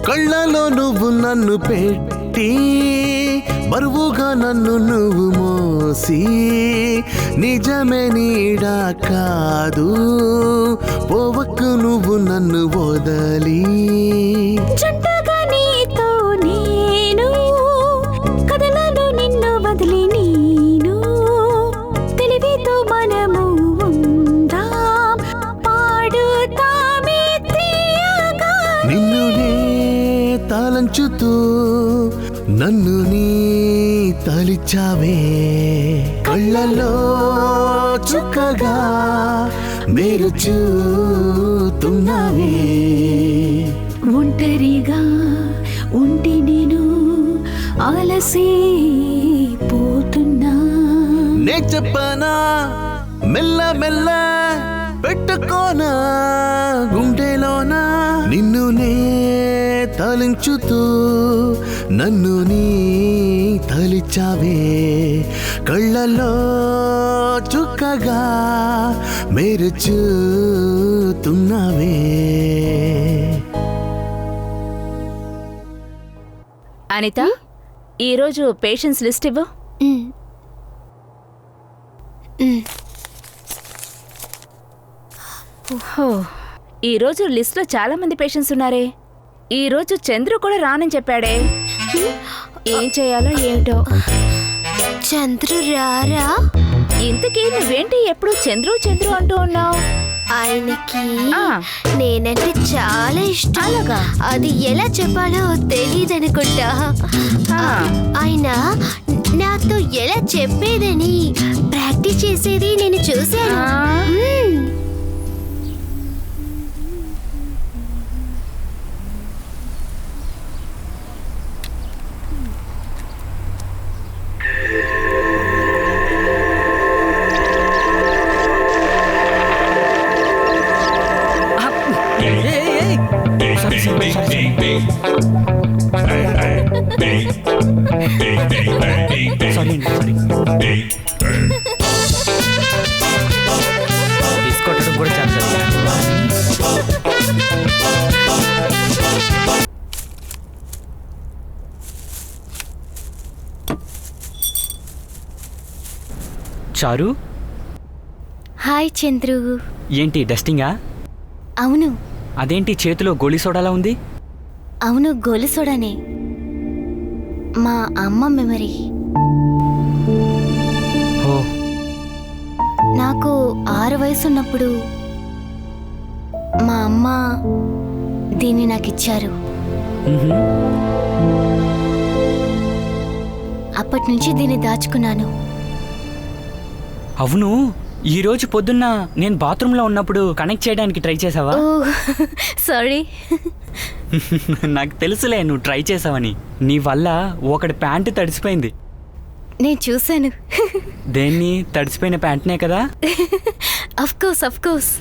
కళ్ళలో నువ్వు నన్ను పెట్టి బరువుగా నన్ను నువ్వు మోసి నిజమే నీడా కాదు పోవకు నువ్వు నన్ను వదలి. జంటగా నీతో నేను కదలను నిన్ను వదిలి నేను తెలివితో మనము ఉందాం పాడుతామే తీయగా. నిన్ను నే తాళంచుతూ నన్ను నీ తలిచావే కళ్ళలో చుక్కగా మెరుచుతున్నావే. ఒంటరిగా ఉంటే నేను అలసిపోతున్నా. నే చెప్పనా మెల్ల మెల్ల పెట్టుకోనా గుండెలోనా నిన్ను నే తలించుతూ నన్ను నీ తలిచావే కళ్ళలో చుక్కగా మెరుచుతున్నావే. అనిత, ఈరోజు పేషెంట్స్ లిస్ట్ ఇవ్వు. ఈరోజు లిస్ట్లో చాలా మంది పేషెంట్స్ ఉన్నారే. ఈరోజు చంద్రు కూడా రానని చెప్పాడే. ఏం చేయాలో ఏమిటో. చంద్రు రారా? ఇంతకీ నువ్వేంటి ఎప్పుడు చంద్రు చంద్రు అంటూ ఉన్నావు? ఆయనకి నేనంటే చాలా ఇష్టం. అలాగా? అది ఎలా చెప్పాలో తెలియదనుకుంటా. ఆయన నాతో ఎలా చెప్పేదని ప్రాక్టీస్ చేసేది నేను చూశాను. తీసుకోవటం కూడా చాలా. చారు, హాయ్ చంద్రు. ఏంటి డస్టింగా? అవును. అదేంటి చేతిలో గోళీ సోడాలా ఉంది? అవును, గోలి సోడానే. మా అమ్మ మెమరీ. నాకు 6 వయసున్నప్పుడు మా అమ్మ దీన్ని నాకు ఇచ్చారు. అప్పటి నుంచి దీన్ని దాచుకున్నాను. అవును, ఈ రోజు పొద్దున్న నేను బాత్రూంలో ఉన్నప్పుడు కనెక్ట్ చేయడానికి ట్రై చేసావా? సారీ. నాకు తెలుసులే నువ్వు ట్రై చేసావని. నీ వల్ల ఒకటి ప్యాంటు తడిసిపోయింది. నేను చూశాను. దేన్ని? తడిసిపోయిన ప్యాంట్నే కదా? Of course, of course.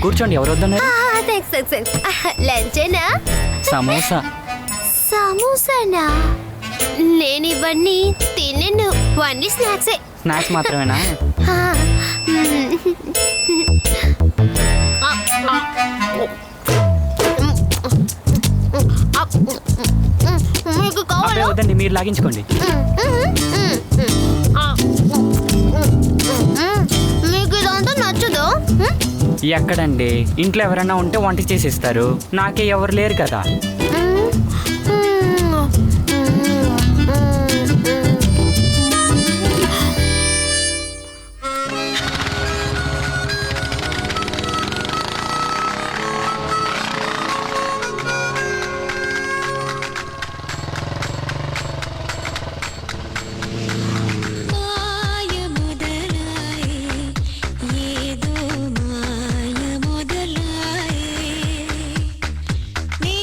కూర్చోండి. ఎవరు వద్దన్నారు? లంచేనా? సమోసా. సమోసానా? నేను ఇవన్నీ తినను. అన్ని స్నాక్సే. స్నాక్స్ మాత్రమేనా? వద్దండి, మీరు లాగించుకోండి. మీకు ఇదంతా నచ్చదు? ఎక్కడండి, ఇంట్లో ఎవరైనా ఉంటే వంట చేసి ఇస్తారు. నాకే ఎవరు లేరు కదా. ఏదో మాయ మొదలాయే నీ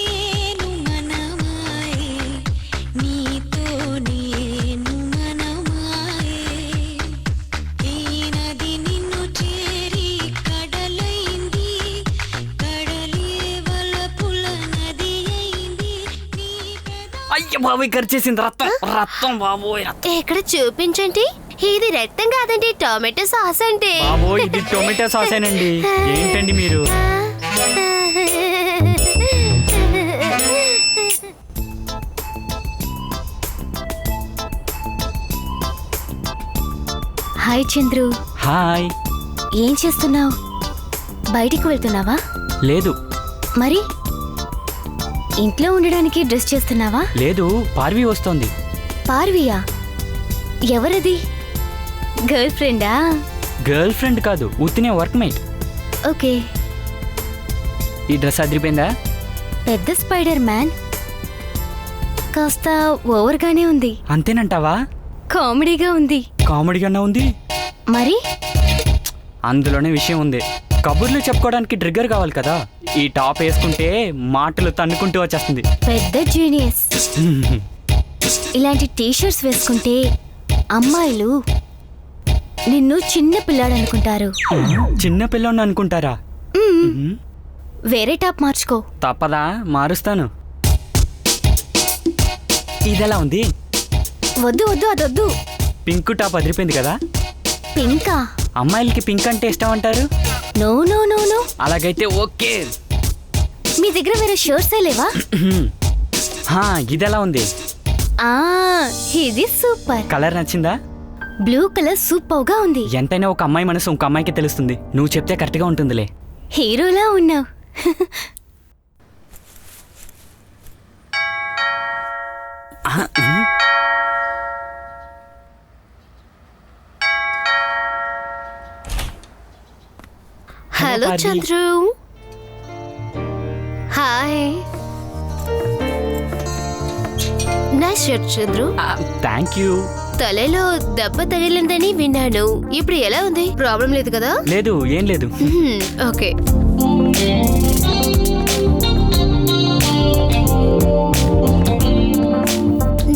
బాబోయ్ ఖర్చేసింది రక్తం రక్తం బాబోయ్ ఇక్కడ చూపించండి. ఇది రక్తం కాదండి, టొమాటో సాస్ అండి. బాబోయ్ ఇది టొమాటో సాసేనండి. ఏంటండి మీరు? హాయ్ చంద్రు. హాయ్. ఏం చేస్తున్నావు? బయటికి వెళ్తున్నావా? లేదు. మరి ఇంట్లో ఉండడానికి డ్రెస్ చేస్తున్నావా? లేదు, పార్వి వస్తోంది. పార్వియా? ఎవరది? గర్ల్ ఫ్రెండా? గర్ల్ ఫ్రెండ్ కాదు, ఉత్తినే వర్క్మేట్. ఓకే. ఈ డ్రెస్ అదిరిపోయిందా? పెద్ద స్పైడర్ మ్యాన్ కాస్త ఓవర్గానే ఉంది. అంతేనంటావా? కామెడీగా ఉంది. కామెడీగానే ఉంది మరి? అందులోనే విషయం ఉంది. కబుర్లు చెప్పుకోవడానికి ట్రిగ్గర్ కావాలి కదా. ఈ టాప్ వేసుకుంటే మాటలు తన్నుకుంటూ వచ్చేస్తుంది. పెద్ద జీనియస్. ఇలాంటి టీషర్ట్స్ వేసుకుంటే అమ్మాయిలు నిన్ను చిన్న పిల్లాడు అనుకుంటారు. చిన్న పిల్లని అనుకుంటారా? వేరే టాప్ మార్చుకో. తప్పదా? మారుస్తాను. ఇదెలా ఉంది? వద్దు వద్దు, అదొద్దు. పింక్ టాప్ అదిరిపోయింది కదా. పింకా? అమ్మాయిలకి పింక్ అంటే ఇష్టం అంటారు. No no no no. అలాగైతే ఓకే. మీ దగ్గర వేరే షర్ట్సే లేవా? ఇదెలా ఉంది? ఇది సూపర్. కలర్ నచ్చిందా? బ్లూ కలర్ సూపర్ గా ఉంది. ఎంతైనా ఒక అమ్మాయి మనసు ఇంకో అమ్మాయికి తెలుస్తుంది. నువ్వు చెప్తే కరెక్ట్ గా ఉంటుందిలే. హీరోలా ఉన్నావు. Hello Chandru. Hi. Nice shirt Chandru. Thank you. తలలో దెబ్బ తగిలిందని విన్నాను. ఇప్పుడు ఎలా ఉంది? ప్రాబ్లం లేదు కదా? లేదు, ఏం లేదు. Okay.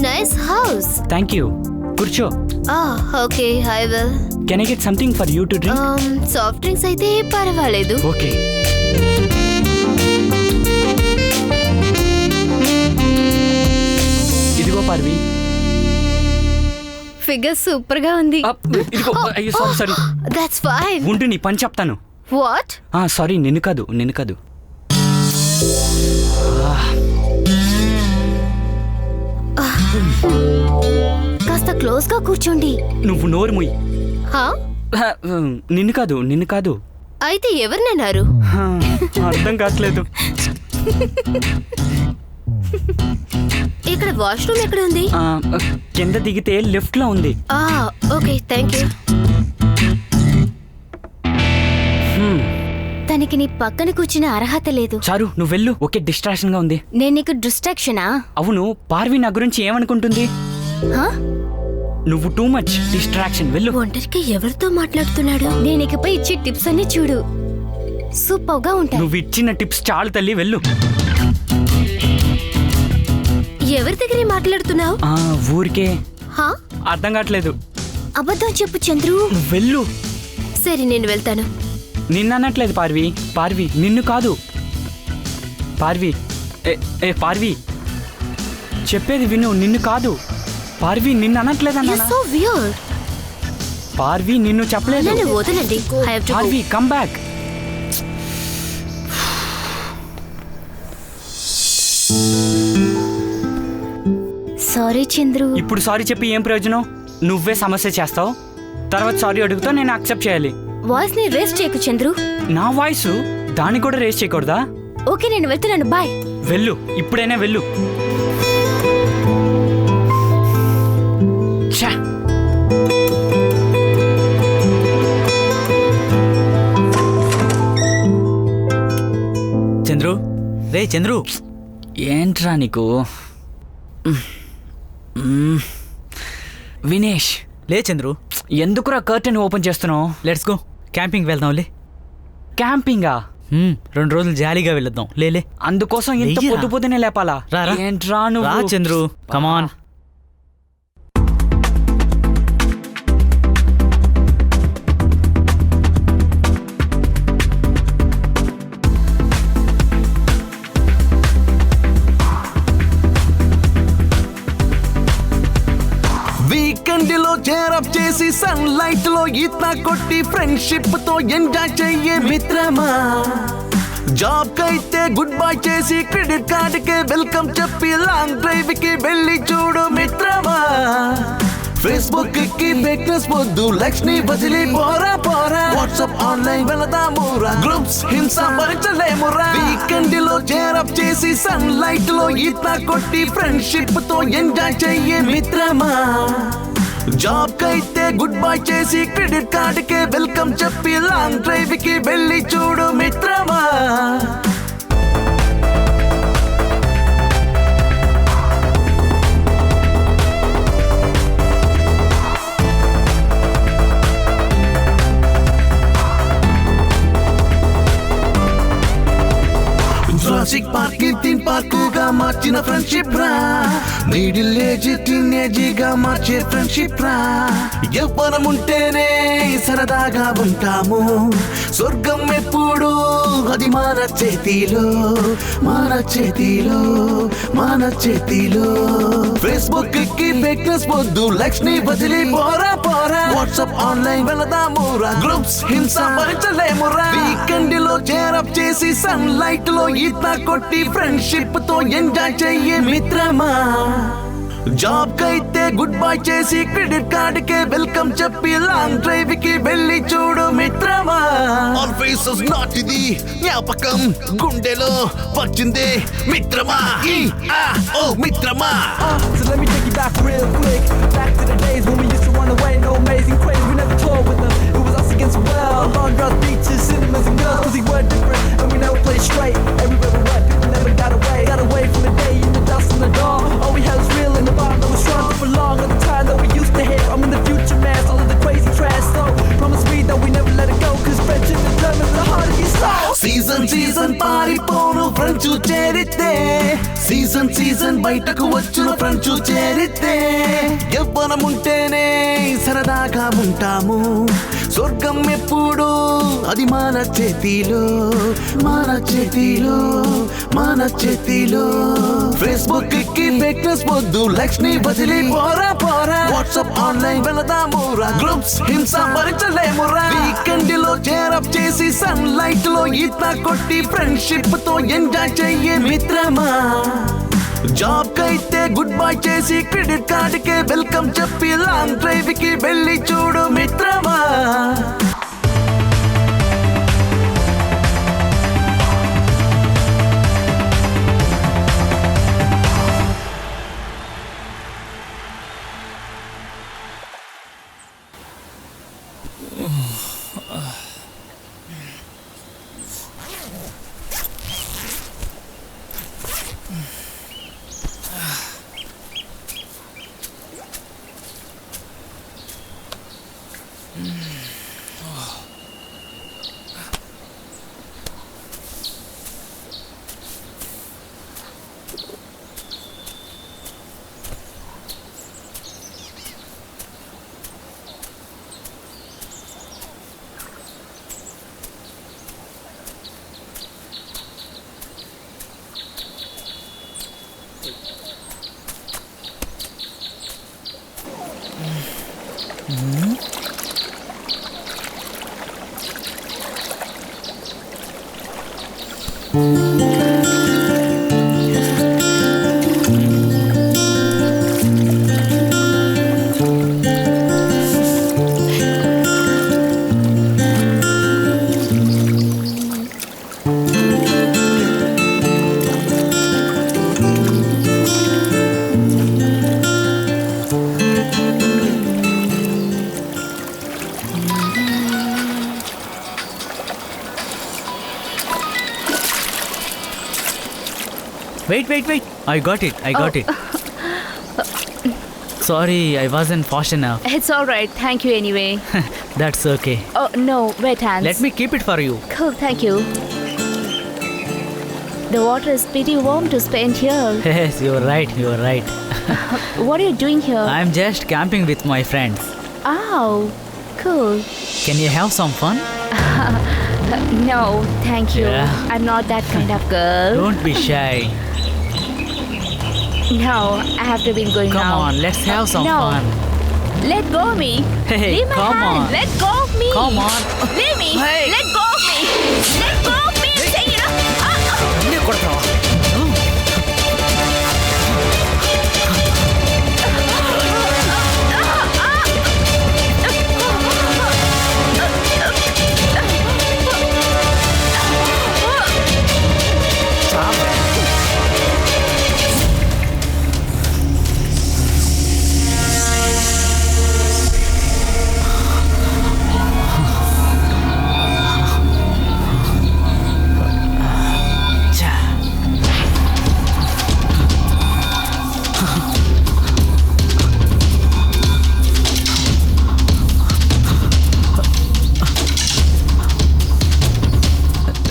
Nice house. Thank you. కూర్చో. Okay, I will. Can I get something for you to drink? Soft drinks అయితే పర్వాలేదు. ఓకే. ఇదిగో పార్వి. ఫిగర్ సూపర్ గా ఉంది. ఇదిగో. అయ్యో సారీ. That's fine. ఉండు, నీ పని చెప్తాను. వాట్? సారీ, నిన్ను కాదు. కాస్త క్లోజ్ గా కూర్చోండి. నువ్వు నోరు ముయ్. నిన్ను కాదు. అయితే ఎవరినన్నారు? అర్థం కావట్లేదు. ఇక్కడ వాష్రూమ్ ఎక్కడ ఉంది? కింద దిగితే లిఫ్ట్ లో ఉంది. Okay, thank you. తనకి నీ పక్కన కూర్చునే అర్హత లేదు. చారు, నువ్వు వెళ్ళు. ఓకే, డిస్ట్రాక్షన్ గా ఉంది. నేను నీకు డిస్ట్రాక్షనా? అవును, పార్వి నా గురించి ఏమనుకుంటుంది? నువ్వు టూ మచ్ డిస్ట్రాక్షన్. వెళ్ళు. ఒంటరిగా ఎవరితో మాట్లాడుతున్నాడు? నేను ఇకపై ఇచ్చే టిప్స్ అన్ని చూడు, సూపర్ గా ఉంటాయి. నువ్వు ఇచ్చిన టిప్స్ చాలు తల్లి, వెళ్ళు. ఎవరి దగ్గర మాట్లాడుతున్నావు? ఊరికే. అర్థం కావట్లేదు. అబద్ధం చెప్పు చంద్రు. నువ్వు వెళ్ళు. సరే, నేను వెళ్తాను. నిన్ననట్లేదు పార్వి, నిన్ను కాదు. పార్వి, పార్వి చెప్పేది విను. నిన్ను కాదు పార్వి, నిన్ను అనట్లేదన్నా. So weird. పార్వి, నిన్ను చెప్పలేదు. నన్ను వదలండి. పార్వి, కమ్ బ్యాక్. సారీ చంద్రు. ఇప్పుడు సారీ చెప్పి ఏం ప్రయోజనం? నువ్వే సమస్య చేస్తావు, తర్వాత సారీ అడుగుతా నేను యాక్సెప్ట్ చేయాలి. వాయిస్ ని రేస్ చేయకు చంద్రు. నా వాయిస్ దాన్ని కూడా రేస్ చేయకూడదా? ఓకే, నేను వెళ్తున్నాను. బాయ్. వెళ్ళు, ఇప్పుడైనా వెళ్ళు. చంద్రు, రే చంద్రు. ఏంట్రా నీకు? వినేష్, లే చంద్రు. ఎందుకురా కర్టెన్ ఓపెన్ చేస్తున్నావు? లెట్స్ గో, క్యాంపింగ్ వెళ్దాంలే. క్యాంపింగా? 2 రోజులు జాలీగా వెళ్దాం. లేలే. అందుకోసం ఇంత పొద్దునే లేపాలా? ఏంట్రా నువ్వు? రా చంద్రు, కమాన్. చేరప్ చేసి సన్ లైట్ లో ఈత కొట్టి ఫ్రెండ్షిప్ తో ఎంజాయ్ చెయ్యే మిత్రమా జాబ్ కైతే గుడ్ బై చేసి క్రెడిట్ కార్డ్ కి వెల్కమ్ చెప్పి లాంగ్ డ్రైవ్ కి వెళ్ళి చూడు మిత్రమా ఫేస్బుక్ కి ఫేక్నెస్ వద్దు లక్ష్మి బదిలీ పోరా పోరా వాట్సాప్ ఆన్లైన్ వెళదామురా గ్రూప్స్ హింస భరించలేమురా వీకెండ్ లో చేరప్ చేసి సన్ లైట్ లో ఈత కొట్టి ఫ్రెండ్షిప్ తో ఎంజాయ్ చెయ్యే మిత్రమా జాబ్ కైతే గుడ్ బై చేసి క్రెడిట్ కార్డ్ కి వెల్కమ్ చెప్పి లాంగ్ డ్రైవ్ కి వెళ్ళి చూడు మిత్రమా జురాసిక్ పార్క్ థీమ్ పార్క్ గా మార్చిన ఫ్రెండ్షిప్ రా మిడిల్ ఏజ్ టీనేజ్ గా మార్చే ఫ్రెండ్షిప్ రా యవ్వనం ఉంటేనే సరదాగా ఉంటాము స్వర్గం ఎప్పుడు అది మన చేతిలో మన చేతిలో మన చేతిలో ఫేస్బుక్ కి ఫేక్నెస్ వద్దు లక్ష్మి బదిలీ పోరా పోరా వాట్సాప్ ఆన్లైన్ వెళదామురా గ్రూప్స్ హింస భరించలేమురా వీకెండ్ లో చేరప్ చేసి సన్ లైట్ లో ఈత కొట్టి ఫ్రెండ్షిప్ తో ఎంజాయ్ చెయ్యే మిత్రమా జాబ్ కైతే గుడ్ బై చేసి క్రెడిట్ కార్డ్ కి వెల్కమ్ చెప్పి లాంగ్ డ్రైవ్ కి వెళ్ళి చూడు మిత్రమా ఆల్వేస్ నాట్ ఇది జ్ఞాపకం గుండెలో వచ్చిందే మిత్రమా ఓ మిత్రమా So let me take you back real quick, back to the days when we used to run away, no amazing craze, we never toured with them, it was us against the world, on rough beaches, cinemas and girls, 'cause we were different, and we never played straight, everywhere we went, people never got away from the day in the dust and the dawn, all we had was real in the bottom that was strong for long, at the time that we used to hit, I'm in the future man, all of the crazy trash, so promise me that we never let it go, 'cause friendship is love in the heart of your soul. Season పారిపోను ఫ్రెండ్స్ చేరితే సీజన్ బయటకు వచ్చిన ఫ్రెండ్స్ చేరితే యవ్వనం ఉంటేనే సరదాగా ఉంటాము స్వర్గం ఎప్పుడు అది మన చేతిలో మన చేతిలో మన చేతిలో ఫేస్బుక్ కి ఫేక్నెస్ వద్దు లక్ష్మి బదిలీ పోరా పోరా వాట్సాప్ ఆన్లైన్ వెళదామురా గ్రూప్స్ హింస భరించలేమురా వీకెండ్ లో చేరప్ చేసి సన్ లైట్ లో ఈత కొట్టి ఫ్రెండ్షిప్ తో ఎంజాయ్ చెయ్యే మిత్రమా జాబ్ కైతే గుడ్ బై చేసి క్రెడిట్ కార్డ్ కి వెల్కమ్ చెప్పి లాంగ్ డ్రైవ్ కి వెళ్ళి చూడు మిత్రమా Wait. I got it. Sorry, I wasn't fast enough. It's all right. Thank you anyway. That's okay. Oh, no. Wet hands. Let me keep it for you. Cool. Thank you. The water is pretty warm to spend here. Yes, you're right. What are you doing here? I'm just camping with my friends. Oh, cool. Can you have some fun? No, thank you. Yeah. I'm not that kind of girl. Don't be shy. No, I have to be going Come now. on, let's have some No. fun. Let go of me. Hey, Leave my come hand. on. Let go of me. Come on. Leave me. Hey. Let go of me. Let go of me. Say, you know. అన్నీ కొడతావా?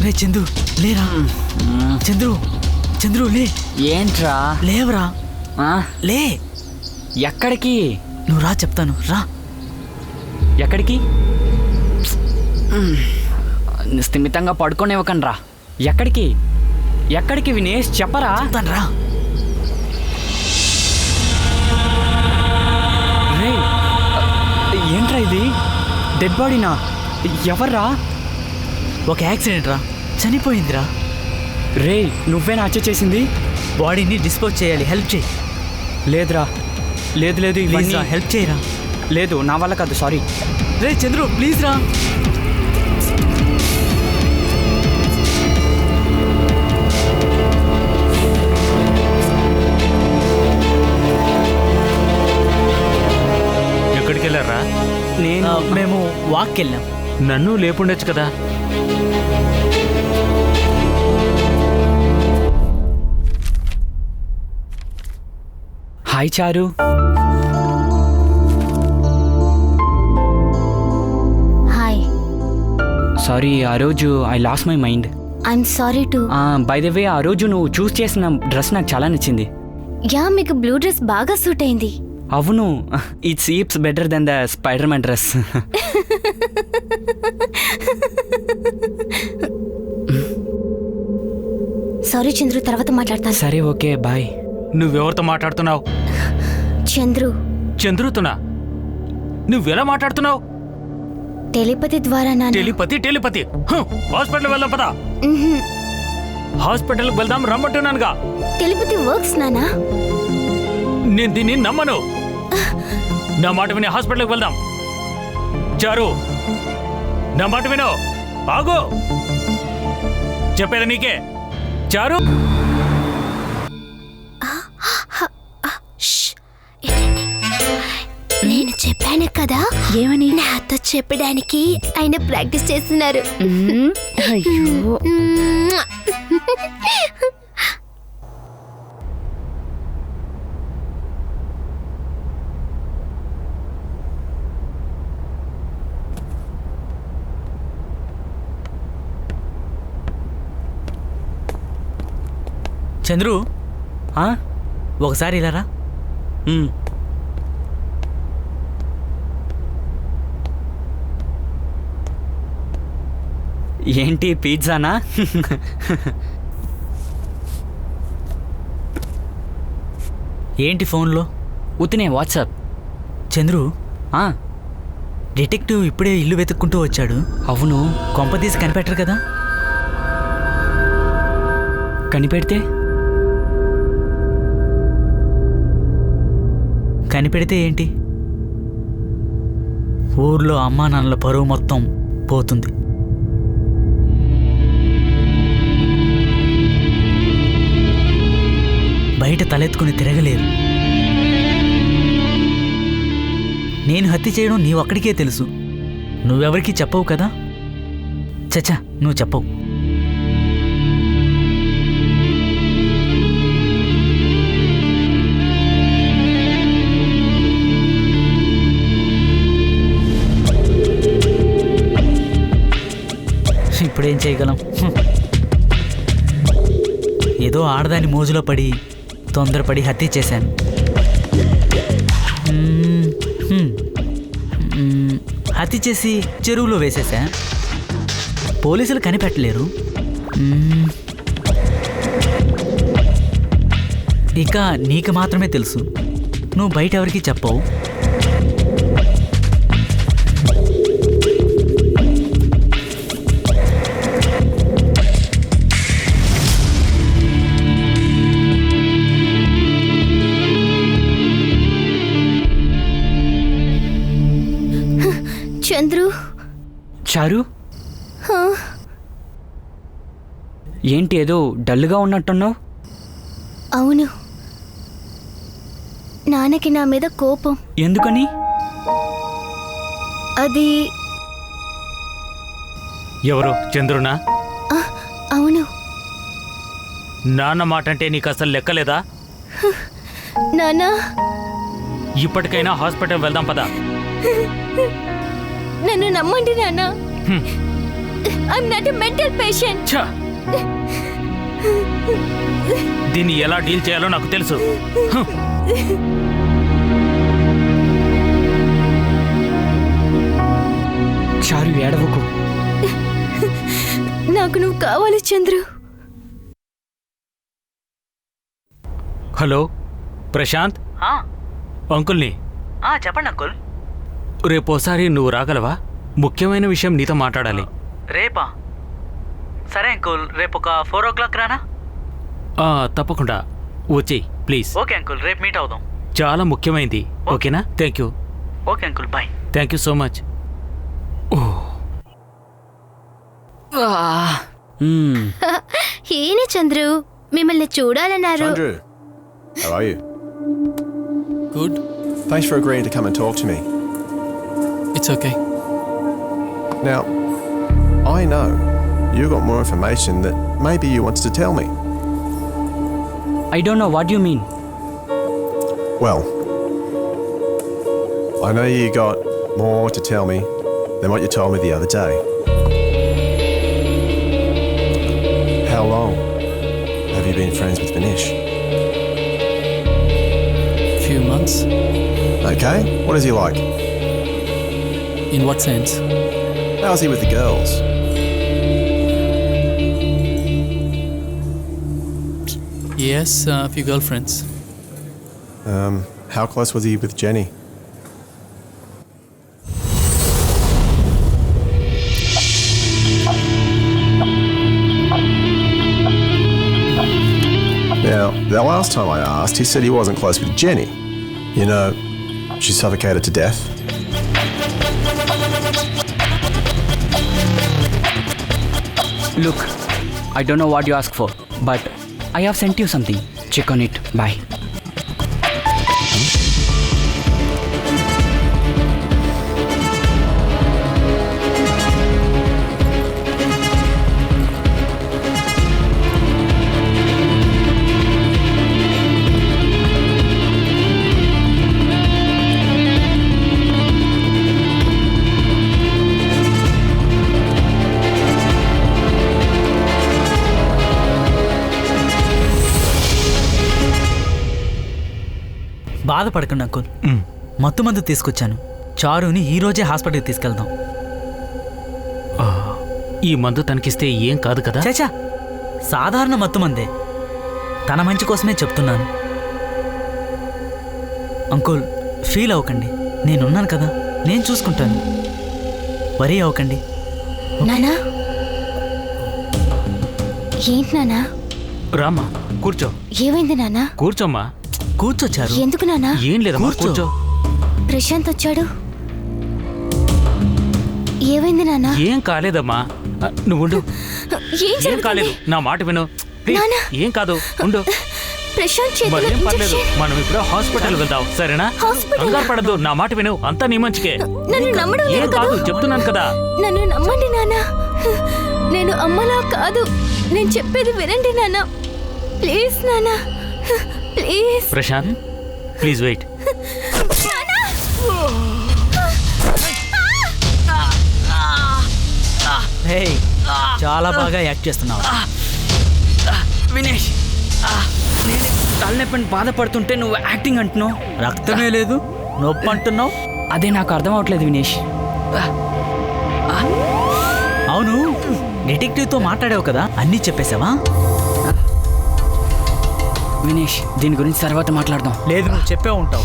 రే చందు లేరా చంద్రు లే. ఏంట్రా? లేవరా లే. ఎక్కడికి? నువ్వు రా చెప్తాను రా. ఎక్కడికి? స్థిమితంగా పడుకోనివ్వకండి రా. ఎక్కడికి? ఎక్కడికి వినేష్ చెప్పరా? చెప్తాను రా. ఏంట్రా ఇది? డెడ్ బాడీనా? ఎవర్రా? ఒక యాక్సిడెంట్ రా, చనిపోయిందిరా. రే నువ్వేనా హత్య చేసింది? బాడీని డిస్పోజ్ చేయాలి, హెల్ప్ చేయి. లేదురా, లేదు లేదు, ప్లీజ్ రా, హెల్ప్ చేయరా. లేదు నా వల్ల కాదు, సారీ. రే చంద్రు ప్లీజ్ రా. ఎక్కడికి వెళ్ళారా? మేము వాక్కి వెళ్ళాం. నన్ను లేపుండొచ్చు కదా. హాయ్ చారు. హాయ్. సారీ, ఆ రోజు I lost my mind. I'm sorry to. By the వే, ఆ రోజు నువ్వు చూస్ చేసిన డ్రెస్ నాకు చాలా నచ్చింది. యా, మీకు బ్లూ డ్రెస్ బాగా సూట్ అయింది. అవును, it seems better than the Spider Man dress. Sorry Chandru, తర్వాత మాట్లాడతాను. సరే ఓకే బాయ్. నువ్వెవరితో మాట్లాడుతున్నావు? చంద్రు. చంద్రుతునా? నువ్వెలా మాట్లాడుతున్నావు? టెలిపతి ద్వారా టెలిపతి హాస్పిటల్ వెళ్దాం పదా. హాస్పిటల్కి వెళ్దాం రమ్మంటున్నానుగా. టెలిపతి వర్క్స్ నానా. నేను దీన్ని నమ్మను. నా మాట విని హాస్పిటల్కి వెళ్దాం. చారు, నా మాట విను. ఆగు, చెప్పేది నీకే. చారు, నేను చెప్పాను కదా ఏమని? నాతో చెప్పడానికి ఆయన ప్రాక్టీస్ చేస్తున్నారు. అయ్యో, చంద్రు ఒకసారి ఇలా రా. ఏంటి పిజ్జానా? ఏంటి ఫోన్లో? ఉతినే వాట్సాప్. చంద్రు, డిటెక్టివ్ ఇప్పుడే ఇల్లు వెతుక్కుంటూ వచ్చాడు. అవును, కొంపతీసి కనిపెట్టరు కదా? కనిపెడితే? కనిపెడితే ఏంటి? ఊర్లో అమ్మా నాన్నల పరువు మొత్తం పోతుంది. బయట తలెత్తుకుని తిరగలేరు. నేను హత్య చేయడం నీ ఒక్కడికే తెలుసు. నువ్వెవరికీ చెప్పవు కదా? చచ్చా, నువ్వు చెప్పవు. ఇప్పుడేం చేయగలం? ఏదో ఆడదాని మోజులో పడి తొందరపడి హత్య చేశాను. హత్య చేసి చెరువులో వేసేసా. పోలీసులు కనిపెట్టలేరు. ఇక నీకు మాత్రమే తెలుసు. నువ్వు బయట ఎవరికి చెప్పవు. చంద్రు. చారు, హా, ఏంటి ఏదో డల్గా ఉన్నట్టున్నావు? అవును, నాన్నకి నా మీద కోపం. ఎందుకని? అది ఎవరు? చంద్రునా? అవును. నాన్న మాట అంటే నీకు అసలు లెక్కలేదా? నానా, ఇప్పటికైనా హాస్పిటల్ వెళ్దాం పదా. నన్ను నమ్మండి నాన్న. I'm not a mental patient. దీన్ని ఎలా డీల్ చేయాలో నాకు తెలుసు. చారు, ఏడవకు. నాకు నువ్వు కావాలి చంద్రు. హలో ప్రశాంత్, అంకుల్ని. చెప్పండి అంకుల్. రేపోసారి నువ్వు రాగలవా? ముఖ్యమైన విషయం నీతో మాట్లాడాలి. రేపా? సరే అంకుల్, రేపు ఒక 4 o'clock రానా? తప్పకుండా వచ్చేయి ప్లీజ్. ఓకే అంకుల్, రేపు మీట్ అవుదాం. చాలా ముఖ్యమైనది. ఓకేనా? Thank you. Okay uncle, bye. Thank you so much. ఈయన చంద్రు మిమ్మల్ని చూడాలన్నారు. Chandru, how are you? Good. Thanks for agreeing to come and talk to me. It's okay. Now, I know you got more information that maybe you wanted to tell me. I don't know what you mean. Well, I know you got more to tell me than what you told me the other day. How long have you been friends with Vinish? Few months. Okay, what is he like? In what sense? How's he with the girls? Yes, a few girlfriends. How close was he with Jenny? Now, the last time I asked, he said he wasn't close with Jenny. You know, she suffocated to death. Look, I don't know what you asked for, but I have sent you something. Check on it. Bye. బాధపడకండి అంకుల్, మత్తు మందు తీసుకొచ్చాను. చారుని ఈ రోజే హాస్పిటల్కి తీసుకెళ్దాం. ఈ మందు తనకిస్తే ఏం కాదు కదా? చాచా, సాధారణ మత్తు మందే. తన మంచి కోసమే చెప్తున్నాను. అంకుల్, ఫీల్ అవ్వకండి, నేనున్నాను కదా, నేను చూసుకుంటాను. వరీ అవ్వకండి. నానా, ఏంటి నానా? రామ్మా, కూర్చో. ఏమైంది నానా? కూర్చోమ్మా. కూర్చోచ్చారు. ఎందుకు నానా? ఏం లేదమ్మా, కూర్చో. ప్రశాంత్ వచ్చాడు. ఏమైంది నానా? ఏం కాలేదమ్మా, నువ్వు ఏం కాలేదు. నా మాట విను. ఏం కాదు, ఉండు. ప్రశాంత్ మరేం పర్లేదు, మనం ఇప్పుడు హాస్పిటల్ వెళ్దాం, సరేనా? కంగారు పడద్దు, నా మాట విను, అంతా నీ మంచికే. నన్ను నమ్మడం ఏం కాదు, చెప్తున్నాను కదా. నన్ను నమ్మండి నానా. నేను అమ్మలా కాదు, నేను చెప్పేది వినండి నానా. ప్లీజ్ నానా, please. Prashant, please wait. Hey, చాలా బాగా యాక్ట్ చేస్తున్నావు వినేష్. నేను తలనొప్పిని బాధపడుతుంటే నువ్వు యాక్టింగ్ అంటున్నావు. రక్తమే లేదు, నొప్పి అంటున్నావు. అదే నాకు అర్థం అవట్లేదు వినేష్. అవును, డిటెక్టివ్తో మాట్లాడావు కదా, అన్నీ చెప్పేశావా? వినేష్, దీని గురించి తర్వాత మాట్లాడదాం. లేదు, నువ్వు చెప్పే ఉంటావు.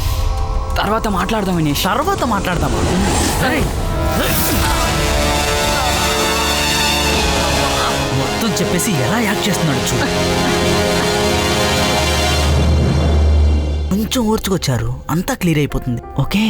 తర్వాత మాట్లాడదాం వినేష్. తర్వాత మాట్లాడదామా? సరే, మొత్తం చెప్పేసి ఎలా యాక్ట్ చేస్తున్నాడు చూడు. కొంచెం ఓర్చుకొచ్చారు, అంతా క్లియర్ అయిపోతుంది. ఓకే.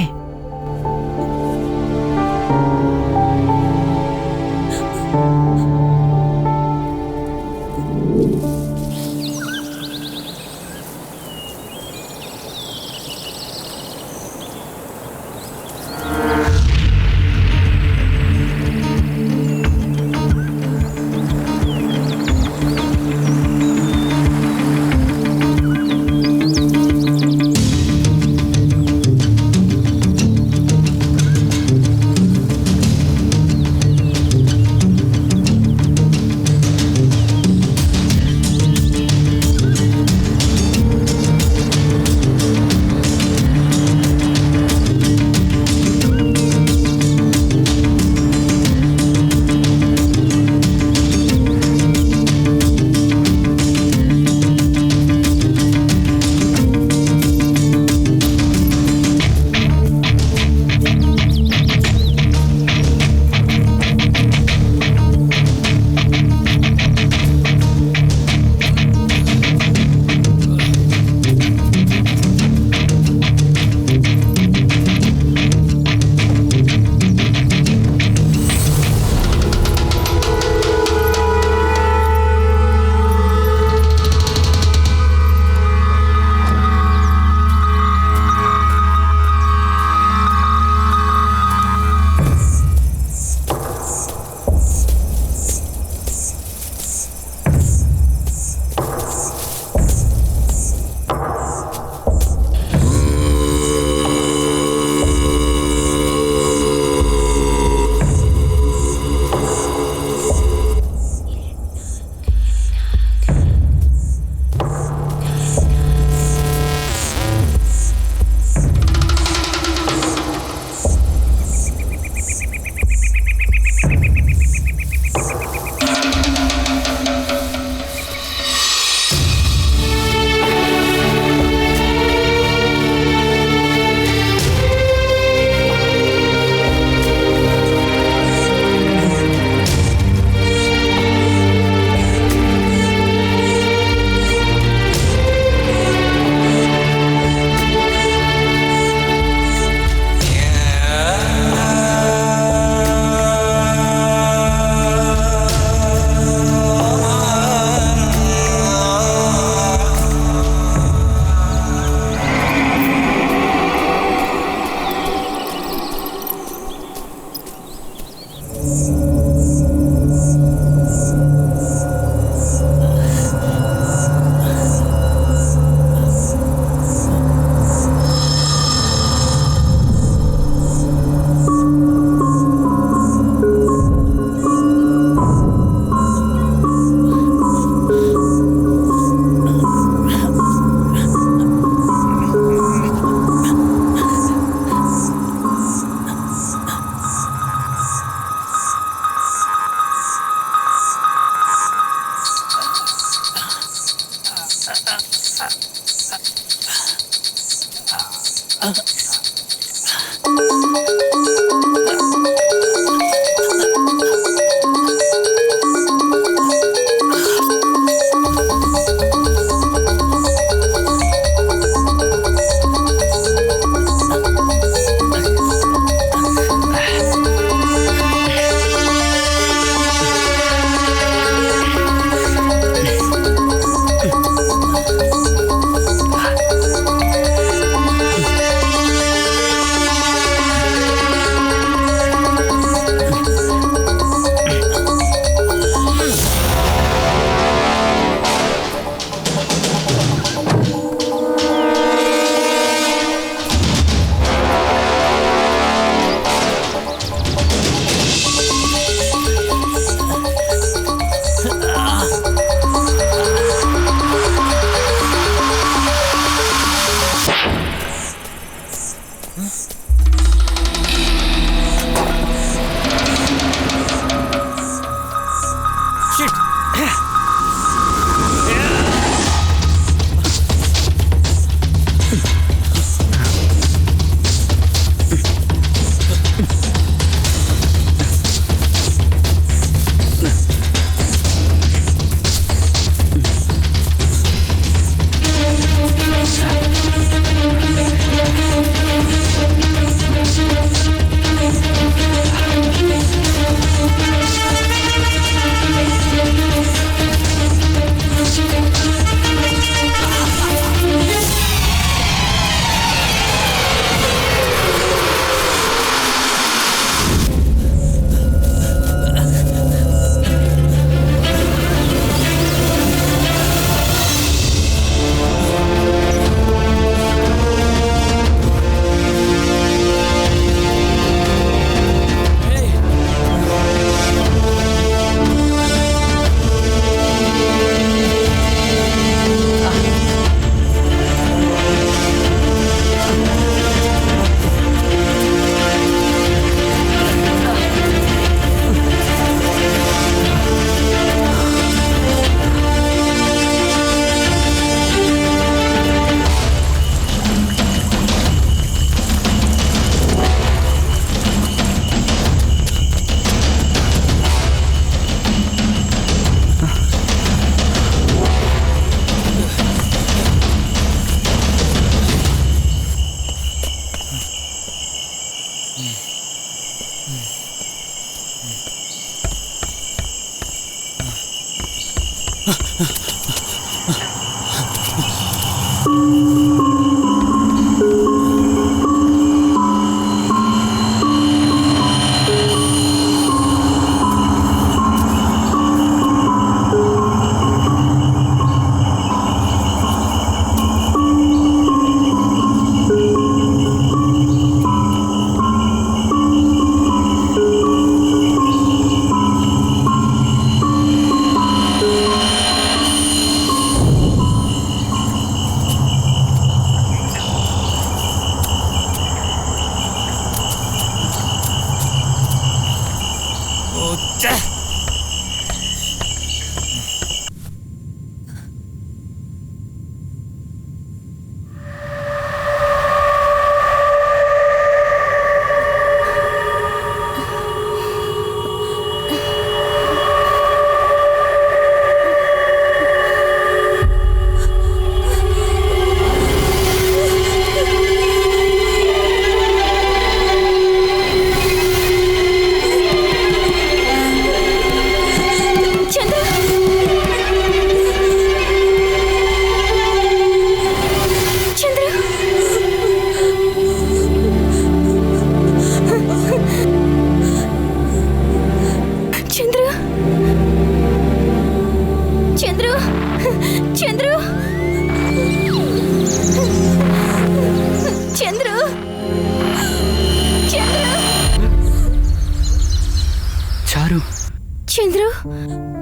చంద్రు,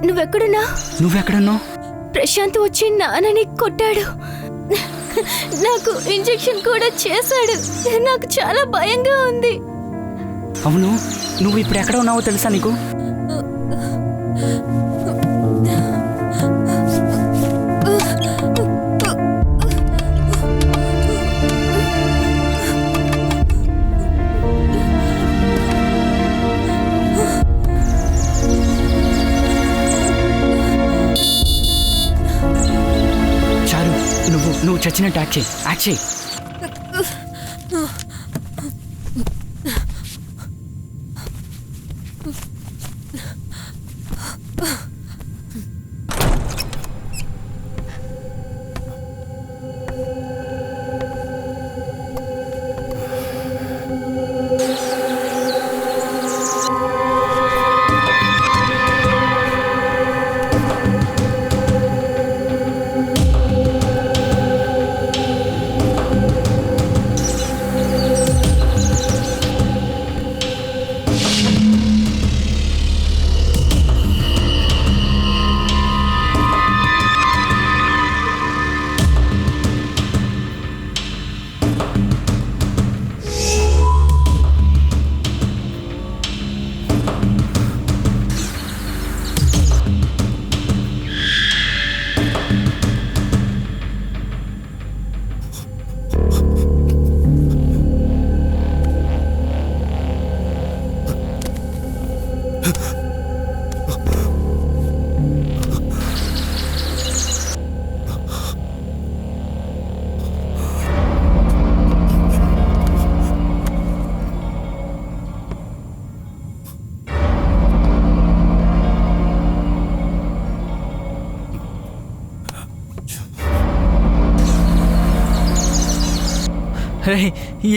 నువ్వెక్కడున్నావు? ప్రశాంత్ వచ్చి నాన్నని కొట్టాడు. నాకు ఇంజెక్షన్ కూడా చేశాడు. నాకు చాలా భయంగా ఉంది. అవును, నువ్వు ఇప్పుడు ఎక్కడ ఉన్నావో తెలుసా నీకు? చారు, నువ్వు చచ్చినట్టు యాక్ట్ చేయి.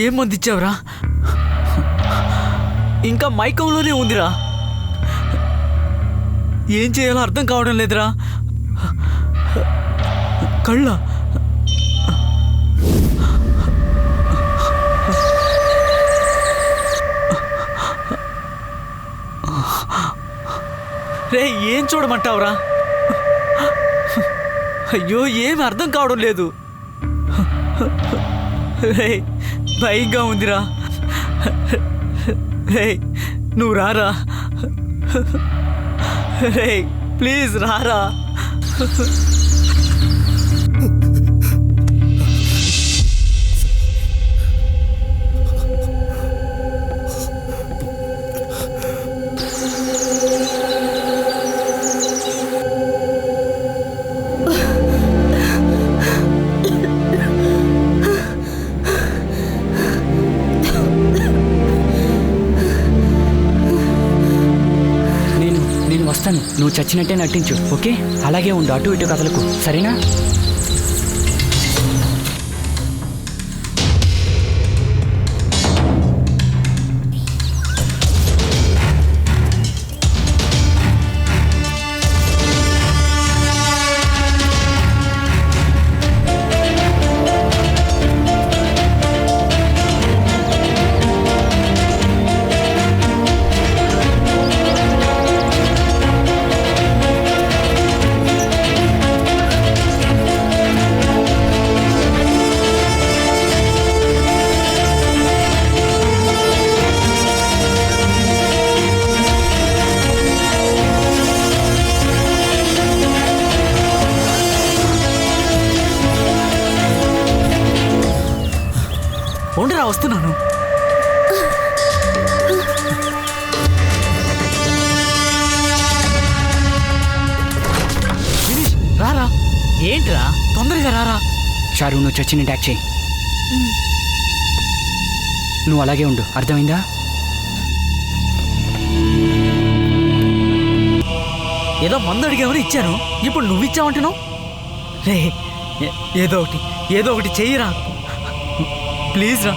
ఏం మంది ఇచ్చావురా? ఇంకా మైకంలోనే ఉందిరా. ఏం చేయాలో అర్థం కావడం లేదురా. కళ్ళ రే, ఏం చూడమంటావురా? అయ్యో, ఏం అర్థం కావడం లేదు. రే, భయంగా ఉందిరా. రే, నువ్వు రారా. రే, ప్లీజ్ రారా. వస్తాను, నువ్వు చచ్చినట్టే నటించు. ఓకే, అలాగే ఉండు, అటు ఇటు కథలకు, సరేనా? ఉండరా, వస్తున్నాను. రారా. ఏంట్రా, తొందరగా రారా. చారు, నువ్వు చచ్చిన ట్యాక్ చేయి. నువ్వు అలాగే ఉండు, అర్థమైందా? ఏదో మందు అడిగామని ఇచ్చాను, ఇప్పుడు నువ్వు ఇచ్చావంటున్నావు. రే, ఏదో ఒకటి చెయ్యిరా, ప్లీజ్ రా.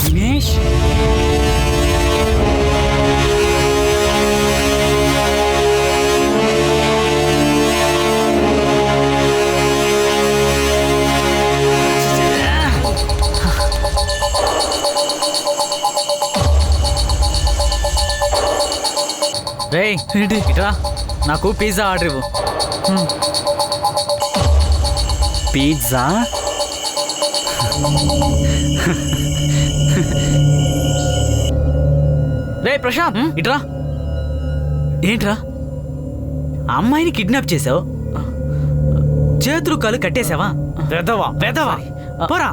దినేష్, ఏంటి ఇట్రా, నాకు పిజ్జా ఆర్డర్ ఇవ్వు. పిజ్జా? రే ప్రశాంత్, ఇట్రా. ఏంట్రా, అమ్మాయిని కిడ్నాప్ చేసావు, చేతులు కాలు కట్టేసావా? వెదవా వెదవా, పోరా.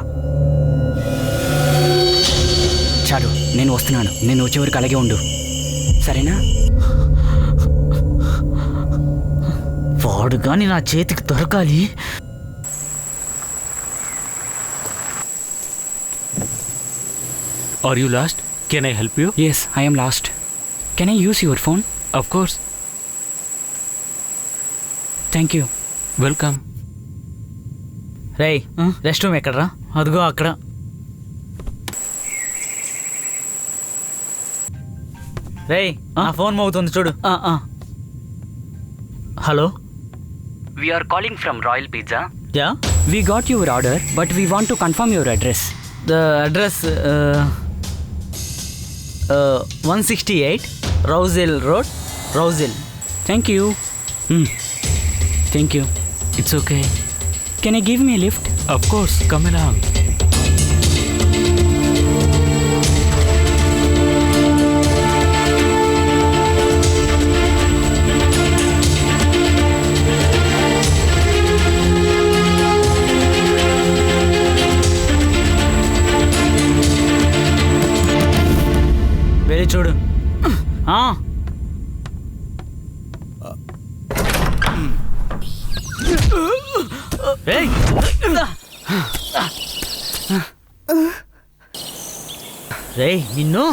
చాలు, నేను వస్తున్నాను. నేను వచ్చే వరకు అలాగే ఉండు, సరేనా? వాడు గాని నా చేతికి దొరకాలి. Are you lost? Can I help you? Yes, I am lost. Can I use your phone? Of course. Thank you. Welcome. రేయ్, రెస్ట్ రూమ్ ఎక్కడరా? అదిగో అక్కడ. రేయ్, నా ఫోన్ మోగుతుంది చూడు. Hello, We are calling from Royal Pizza. Yeah, We got your order, but we want to confirm your address. The address 168 రౌజిల్ రోడ్, రౌజిల్. Thank you. Thank you. It's okay. Can you give me a lift? Of course. Come along. వెళ్ళి చూడు. ఏయ్, రేయ్ నిన్ను.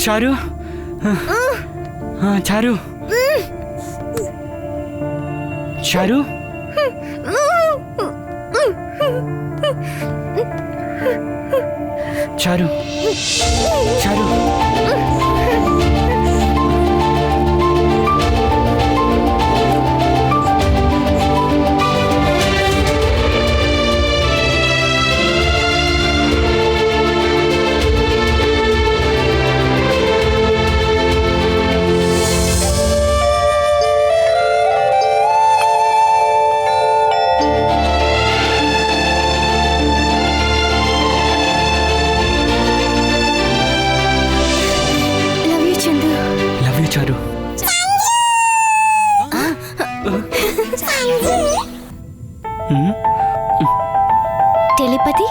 చారు, చారు, చారు, చారు, చారు. టెలిపతి